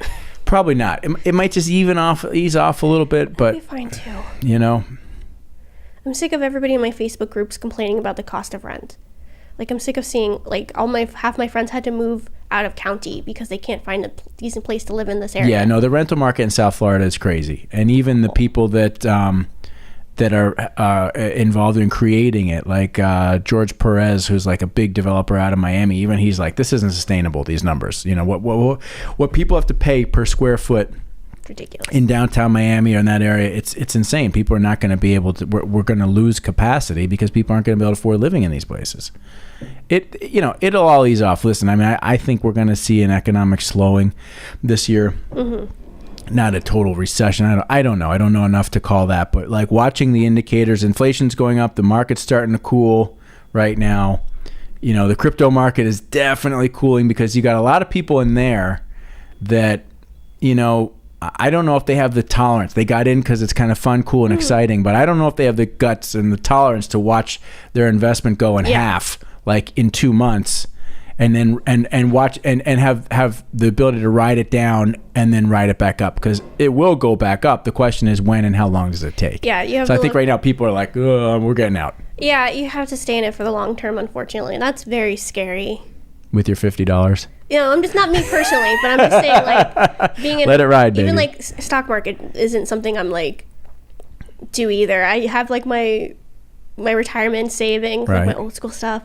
Probably not. It might just ease off a little bit, but that'd be fine too. You know, I'm sick of everybody in my Facebook groups complaining about the cost of rent. Like, I'm sick of seeing like half my friends had to move out of county because they can't find a decent place to live in this area. Yeah, no, the rental market in South Florida is crazy, and even the people that are involved in creating it, like George Perez, who's like a big developer out of Miami, even he's like, this isn't sustainable, these numbers. You know, what people have to pay per square foot, ridiculous, in downtown Miami or in that area, it's insane. People are not going to be able to, we're going to lose capacity because people aren't going to be able to afford living in these places. It'll all ease off. Listen, I mean, I think we're going to see an economic slowing this year. Not a total recession. I don't know. I don't know enough to call that, but like watching the indicators, inflation's going up, the market's starting to cool right now. You know, the crypto market is definitely cooling because you got a lot of people in there that, you know, I don't know if they have the tolerance. They got in because it's kind of fun, cool, and exciting, but I don't know if they have the guts and the tolerance to watch their investment go in half, like in 2 months. And then and watch and have the ability to ride it down and then ride it back up, because it will go back up. The question is when and how long does it take? Yeah, so I think right now people are like, oh, we're getting out. Yeah, you have to stay in it for the long term, unfortunately, and that's very scary. With your $50. You know, I'm just not me personally, but I'm just saying, like, being in, let it ride, baby. Even like stock market isn't something I'm like do either. I have like my retirement savings, like my old school stuff,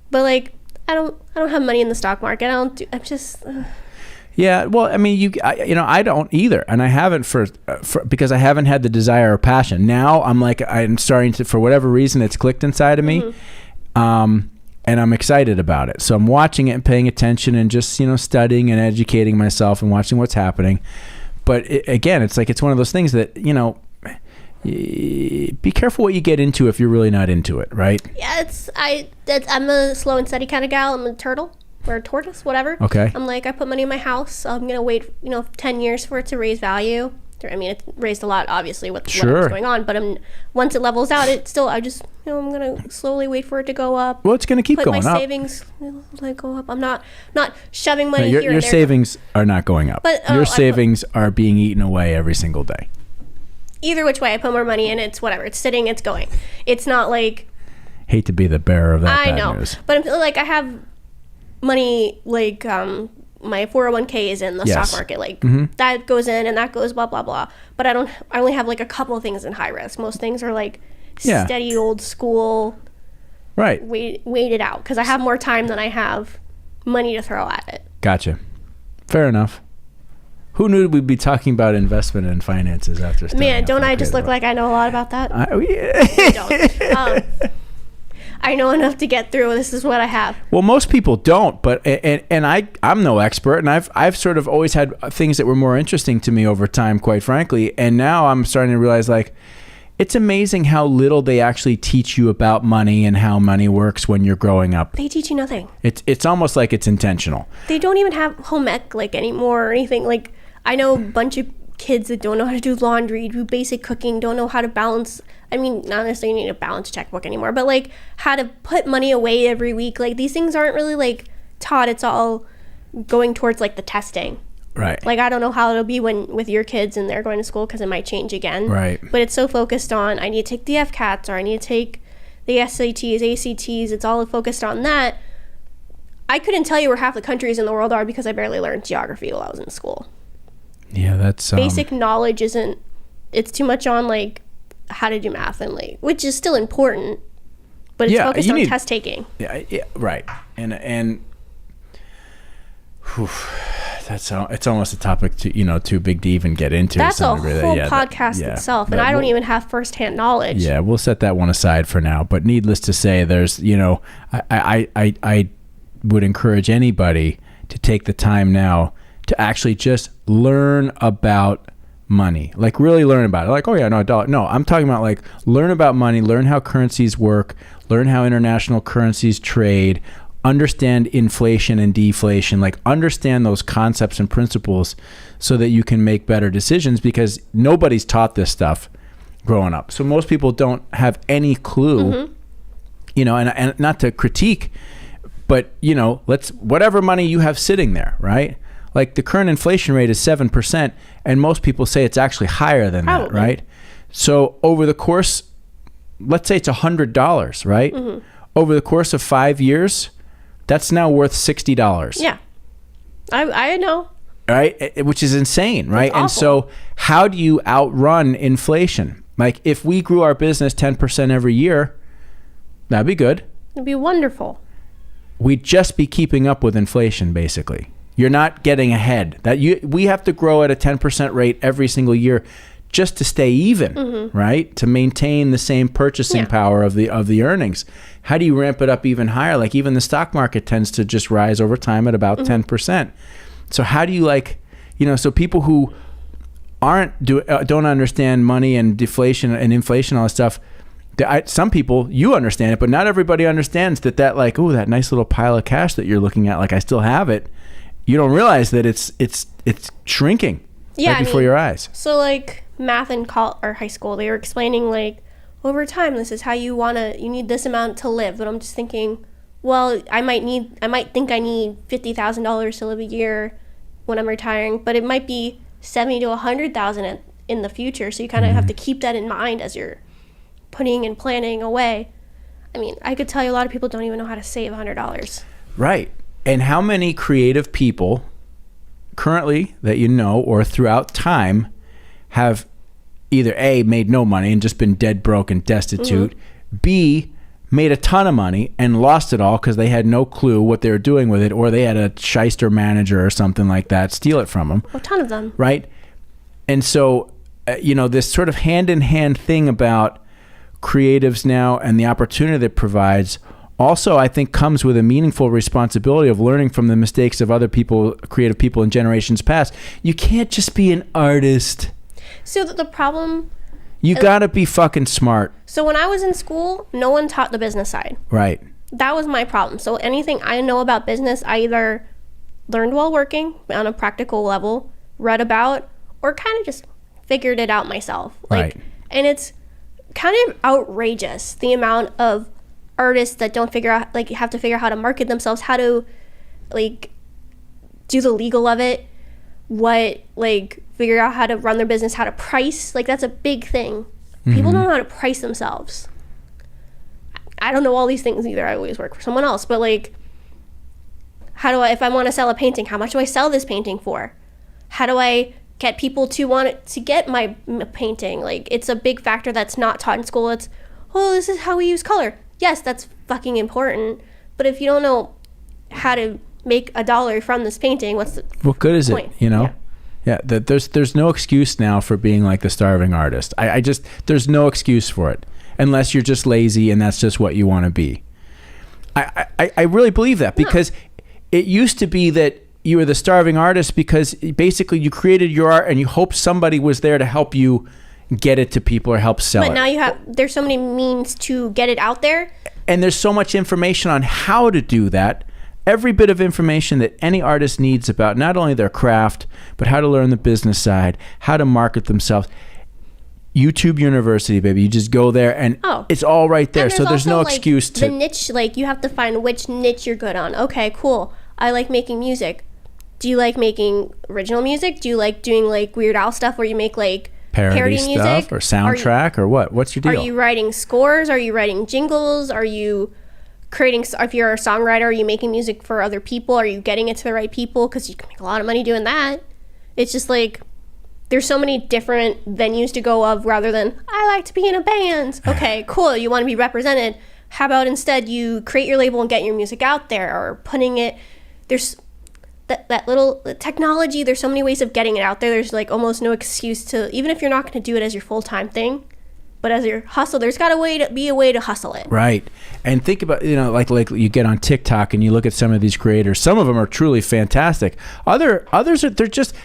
but like, I don't have money in the stock market. I'm just Yeah, well, I mean, I don't either, and I haven't for because I haven't had the desire or passion. Now I'm starting to, for whatever reason, it's clicked inside of me, and I'm excited about it. So I'm watching it and paying attention and just studying and educating myself and watching what's happening. But again, it's like it's one of those things that be careful what you get into if you're really not into it, right? Yeah, I'm a slow and steady kind of gal. I'm a turtle. Or a tortoise, whatever. Okay. I'm like, I put money in my house. I'm going to wait, 10 years for it to raise value. I mean, it raised a lot, obviously, with what's going on. But once it levels out, I'm going to slowly wait for it to go up. Well, it's going to keep going up. Put my savings, go up. I'm not shoving money here and there. Your savings are not going up. But, your savings are being eaten away every single day. Either which way, I put more money in, it's whatever. It's sitting, it's going. It's not like... Hate to be the bearer of that bad news. But I have... money my 401k is in the stock market, that goes in and that goes blah blah blah, but I only have a couple of things in high risk. Most things are steady old school, right? Waited out, because I have more time than I have money to throw at it. Gotcha. Fair enough. Who knew we'd be talking about investment and finances after starting? Man, don't I just look like I know a lot about that? I don't. I know enough to get through. This is what I have. Well, most people don't, but I'm no expert, and I've sort of always had things that were more interesting to me over time, quite frankly. And now I'm starting to realize it's amazing how little they actually teach you about money and how money works when you're growing up. They teach you nothing. It's almost like it's intentional. They don't even have home ec anymore or anything. I know a bunch of kids that don't know how to do laundry, do basic cooking, don't know how to balance. I mean, not necessarily need a balance checkbook anymore, but how to put money away every week. These things aren't really taught. It's all going towards the testing. Right. I don't know how it'll be with your kids and they're going to school, because it might change again. Right. But it's so focused on, I need to take the FCATs, or I need to take the SATs, ACTs. It's all focused on that. I couldn't tell you where half the countries in the world are because I barely learned geography while I was in school. Yeah, that's... Basic knowledge isn't... It's too much on, how to do math, and, which is still important, but it's focused on test taking. Yeah, right. And it's almost a topic too big to even get into. That's a whole podcast itself, and I don't even have firsthand knowledge. Yeah, we'll set that one aside for now. But needless to say, there's I would encourage anybody to take the time now to actually just learn about money, really learn about it. $1. No, I'm talking about learn about money, learn how currencies work, learn how international currencies trade, understand inflation and deflation, understand those concepts and principles so that you can make better decisions, because nobody's taught this stuff growing up. So most people don't have any clue, and not to critique, but whatever money you have sitting there, right? The current inflation rate is 7%, and most people say it's actually higher than that, right? So over the course, let's say it's $100, right? Mm-hmm. Over the course of 5 years, that's now worth $60. Yeah, I know. Right, which is insane, right? That's awful. And so how do you outrun inflation? If we grew our business 10% every year, that'd be good. It'd be wonderful. We'd just be keeping up with inflation, basically. You're not getting ahead. We have to grow at a 10% rate every single year just to stay even, right? To maintain the same purchasing power of the earnings. How do you ramp it up even higher? Even the stock market tends to just rise over time at about 10%. So how do you so people who don't understand money and deflation and inflation, all that stuff, some people, you understand it, but not everybody understands that that nice little pile of cash that you're looking at, I still have it. You don't realize that it's shrinking right before your eyes. So math in high school, they were explaining over time, this is how you need this amount to live. But I'm just thinking, well, I might think I need $50,000 to live a year when I'm retiring, but it might be $70,000 to $100,000 in the future. So you kind of have to keep that in mind as you're putting and planning away. I mean, I could tell you a lot of people don't even know how to save $100. Right. And how many creative people currently that or throughout time have either A, made no money and just been dead broke and destitute, B, made a ton of money and lost it all because they had no clue what they were doing with it, or they had a shyster manager or something like that steal it from them. A ton of them. Right? And so, this sort of hand-in-hand thing about creatives now and the opportunity that provides also, I think, comes with a meaningful responsibility of learning from the mistakes of other people, creative people in generations past. You can't just be an artist. So the problem... You gotta be fucking smart. So when I was in school, no one taught the business side. Right. That was my problem. So anything I know about business, I either learned while working on a practical level, read about, or kind of just figured it out myself. Right. And it's kind of outrageous, the amount of artists that don't figure out, like, have to figure out how to market themselves, how to, like, do the legal of it, figure out how to run their business, how to price. Like, that's a big thing. People don't know how to price themselves. I don't know all these things either. I always work for someone else. But, like, if I want to sell a painting, how much do I sell this painting for? How do I get people to want to get my painting? Like, it's a big factor that's not taught in school. It's, this is how we use color. Yes, that's fucking important. But if you don't know how to make $1 from this painting, what's the what good is point? It? Yeah. There's no excuse now for being like the starving artist. I just there's no excuse for it unless you're just lazy and that's just what you want to be. I really believe that because it used to be that you were the starving artist because basically you created your art and you hoped somebody was there to help you get it to people or help sell it. But now there's so many means to get it out there. And there's so much information on how to do that. Every bit of information that any artist needs about not only their craft, but how to learn the business side, how to market themselves. YouTube University, baby. You just go there and it's all right there. So there's no excuse to... The niche, you have to find which niche you're good on. Okay, cool. I like making music. Do you like making original music? Do you like doing, Weird Al stuff where you make, parody stuff music? Or soundtrack or what? What's your deal? Are you writing scores? Are you writing jingles? Are you... if you're a songwriter, are you making music for other people? Are you getting it to the right people? Because you can make a lot of money doing that. It's just there's so many different venues to go of rather than, I like to be in a band. Okay, cool. You want to be represented. How about instead you create your label and get your music out there or putting it, there's that little technology. There's so many ways of getting it out there. There's almost no excuse to, even if you're not going to do it as your full-time thing, but as your hustle, there's got to be a way to hustle it. Right. And think about, like you get on TikTok and you look at some of these creators. Some of them are truly fantastic. Others are,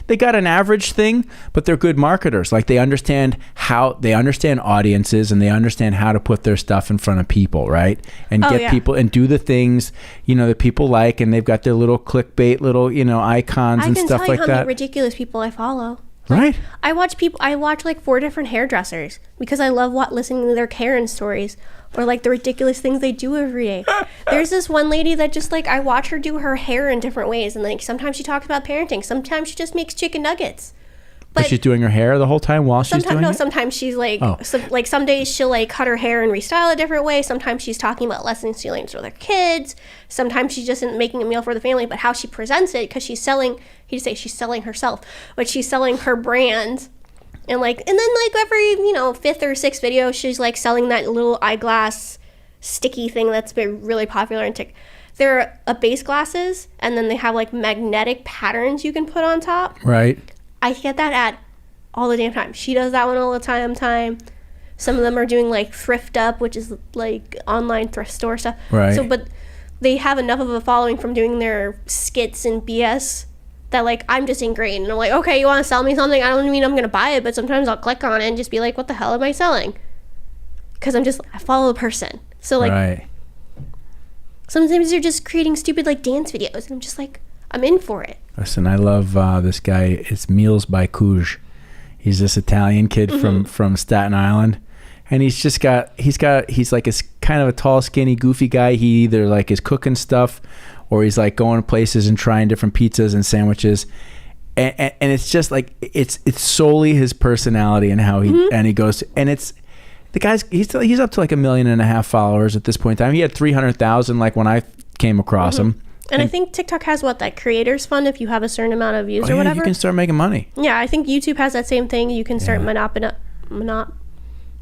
they got an average thing, but they're good marketers. Like they understand audiences and they understand how to put their stuff in front of people, right? And get people and do the things, that people like, and they've got their little clickbait, little, icons and stuff like that. I can tell you how many ridiculous people I follow. Right. I watch 4 different hairdressers because I love listening to their Karen stories or the ridiculous things they do every day. There's this one lady that just I watch her do her hair in different ways, and sometimes she talks about parenting, sometimes she just makes chicken nuggets. But she's doing her hair the whole time while she's doing it? No, sometimes she's some days she'll cut her hair and restyle a different way. Sometimes she's talking about lessons she learns with her kids. Sometimes she's just making a meal for the family, but how she presents it, because she's selling, he'd say she's selling herself, but she's selling her brand. And then every, 5th or 6th video, she's selling that little eyeglass sticky thing that's been really popular in TikTok. They're base glasses, and then they have magnetic patterns you can put on top. Right. I get that ad all the damn time. She does that one all the time. Some of them are doing Thrift Up, which is online thrift store stuff. Right. So, but they have enough of a following from doing their skits and BS that I'm just ingrained. And I'm okay, you want to sell me something? I don't mean I'm going to buy it, but sometimes I'll click on it and just be what the hell am I selling? Because I follow a person. So right. Sometimes they're just creating stupid dance videos. And I'm just I'm in for it. Listen, I love this guy. It's Meals by Cuj. He's this Italian kid from Staten Island, and he's kind of a tall, skinny, goofy guy. He either is cooking stuff, or he's going to places and trying different pizzas and sandwiches, and it's just it's solely his personality and how he goes, and it's the guy's he's up to 1.5 million followers at this point in time. He had 300,000 when I came across him. And I think TikTok has that creators fund if you have a certain amount of views or whatever. You can start making money. Yeah, I think YouTube has that same thing. You can start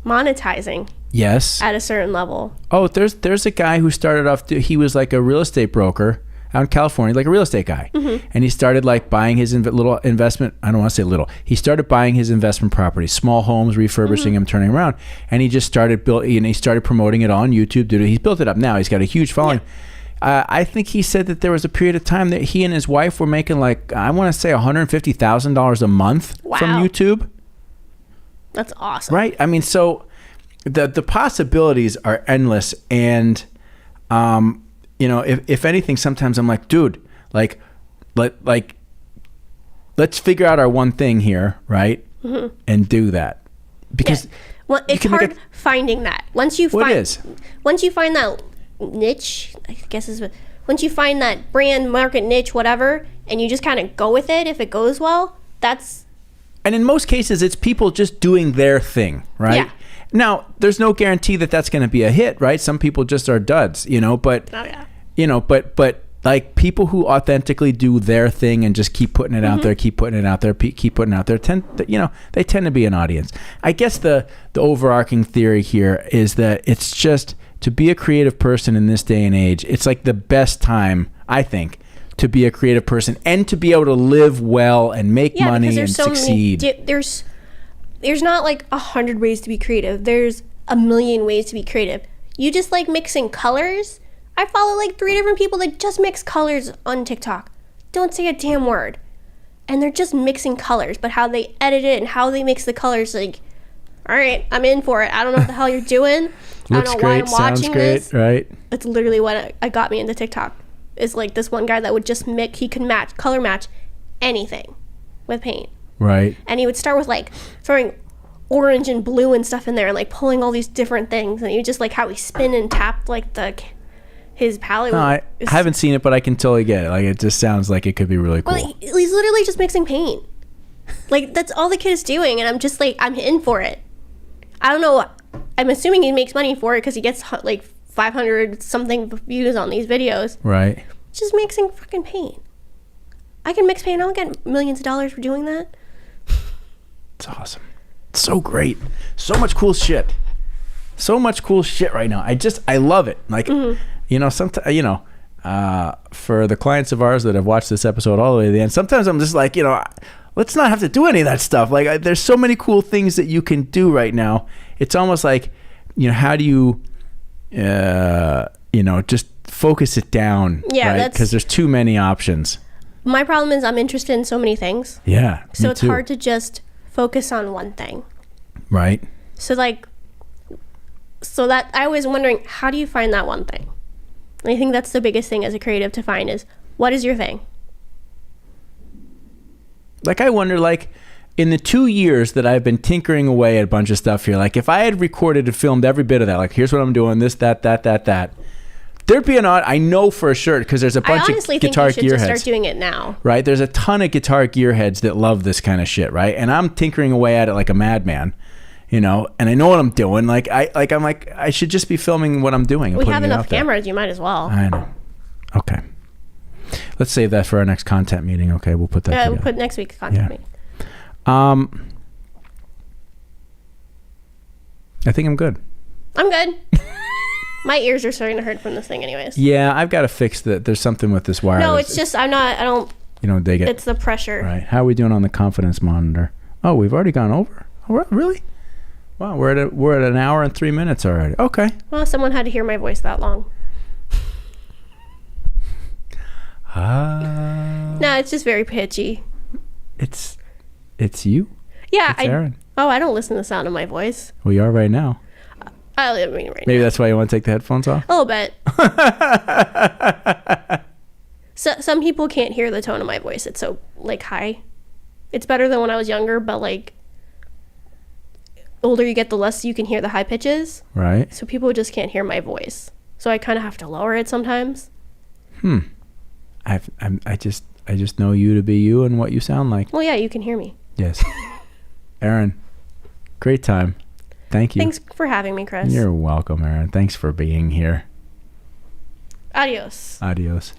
monetizing. Yes. at a certain level. Oh, there's a guy who started off. He was like a real estate broker out in California, like a real estate guy, and he started like buying his little investment. I don't want to say little. He started buying his investment properties, small homes, refurbishing them, turning around, and he just started building. And he started promoting it on YouTube. He's built it up now. He's got a huge following. Yeah. I think he said that there was a period of time that he and his wife were making like, I want to say $150,000 a month from YouTube. That's awesome. Right? I mean, so the possibilities are endless. And, you know, if anything, sometimes I'm like, dude, let's figure out our one thing here, right? And do that. Because well, it's hard finding that. Once you find that niche, I guess once you find that brand, market, niche, whatever, and you just kind of go with it, if it goes well, that's... And in most cases, it's people just doing their thing, right? Yeah. Now, there's no guarantee that that's going to be a hit, right? Some people just are duds, you know, but... Oh, yeah. You know, but like people who authentically do their thing and just keep putting it out there, keep putting it out there, they tend to be an audience. I guess the overarching theory here is that it's just, to be a creative person in this day and age, it's like the best time, I think, to be a creative person and to be able to live well and make money and succeed. There's not like 100 ways to be creative. There's a million ways to be creative. You just like mixing colors. I follow like 3 different people that just mix colors on TikTok. Don't say a damn word. And they're just mixing colors, but how they edit it and how they mix the colors, like, all right, I'm in for it. I don't know what the hell you're doing. I don't know why I'm watching this. Right? It's literally what got me into TikTok. It's like this one guy that would just he could color match anything with paint. Right. And he would start with like throwing orange and blue and stuff in there and like pulling all these different things. And he just like how he spin and tapped like his palette. No, I haven't seen it, but I can totally get it. Like, it just sounds like it could be really cool. Well, he's literally just mixing paint. Like, that's all the kid is doing, and I'm just like, I'm in for it. I don't know. I'm assuming he makes money for it because he gets like 500 something views on these videos. Right. Just mixing fucking paint. I can mix paint. I don't get millions of dollars for doing that. It's awesome. It's so great. So much cool shit. So much cool shit right now. I love it. Like, you know, sometimes, you know, for the clients of ours that have watched this episode all the way to the end, sometimes I'm just like, you know, let's not have to do any of that stuff. Like, there's so many cool things that you can do right now. It's almost like, you know, how do you, you know, just focus it down? Yeah, right? Because there's too many options. My problem is I'm interested in so many things. Yeah. So it's hard to just focus on one thing. Right. So that I was wondering, how do you find that one thing? And I think that's the biggest thing as a creative to find is, what is your thing? Like, I wonder, like, in the 2 years that I've been tinkering away at a bunch of stuff here, like, if I had recorded and filmed every bit of that, like, here's what I'm doing, this, that, there'd be I know for sure, because there's a bunch of guitar gearheads. I honestly think you should just start doing it now. Right? There's a ton of guitar gearheads that love this kind of shit, right? And I'm tinkering away at it like a madman. You know, and I know what I'm doing. Like, I'm like, I should just be filming what I'm doing. And we have enough cameras. You might as well. I know. Okay. Let's save that for our next content meeting. Okay, we'll put that together. We'll put next week's content meeting. I think I'm good. I'm good. My ears are starting to hurt from this thing anyways. Yeah, I've got to fix that. There's something with this wire. No, it's just, I don't. You don't dig it. It's the pressure. Right. How are we doing on the confidence monitor? Oh, we've already gone over. Oh, really? Wow, we're at an hour and 3 minutes already. Okay. Well, someone had to hear my voice that long. No, it's just very pitchy. It's you? Yeah, it's Erin. I don't listen to the sound of my voice. Well, you are right now. Maybe that's why you want to take the headphones off? A little bit. So some people can't hear the tone of my voice. It's so like high. It's better than when I was younger, but like older you get, the less you can hear the high pitches. Right. So people just can't hear my voice. So I kind of have to lower it sometimes. I just know you to be you and what you sound like. Well, yeah, you can hear me. Yes. Erin, great time. Thank you. Thanks for having me, Chris. You're welcome, Erin. Thanks for being here. Adios. Adios.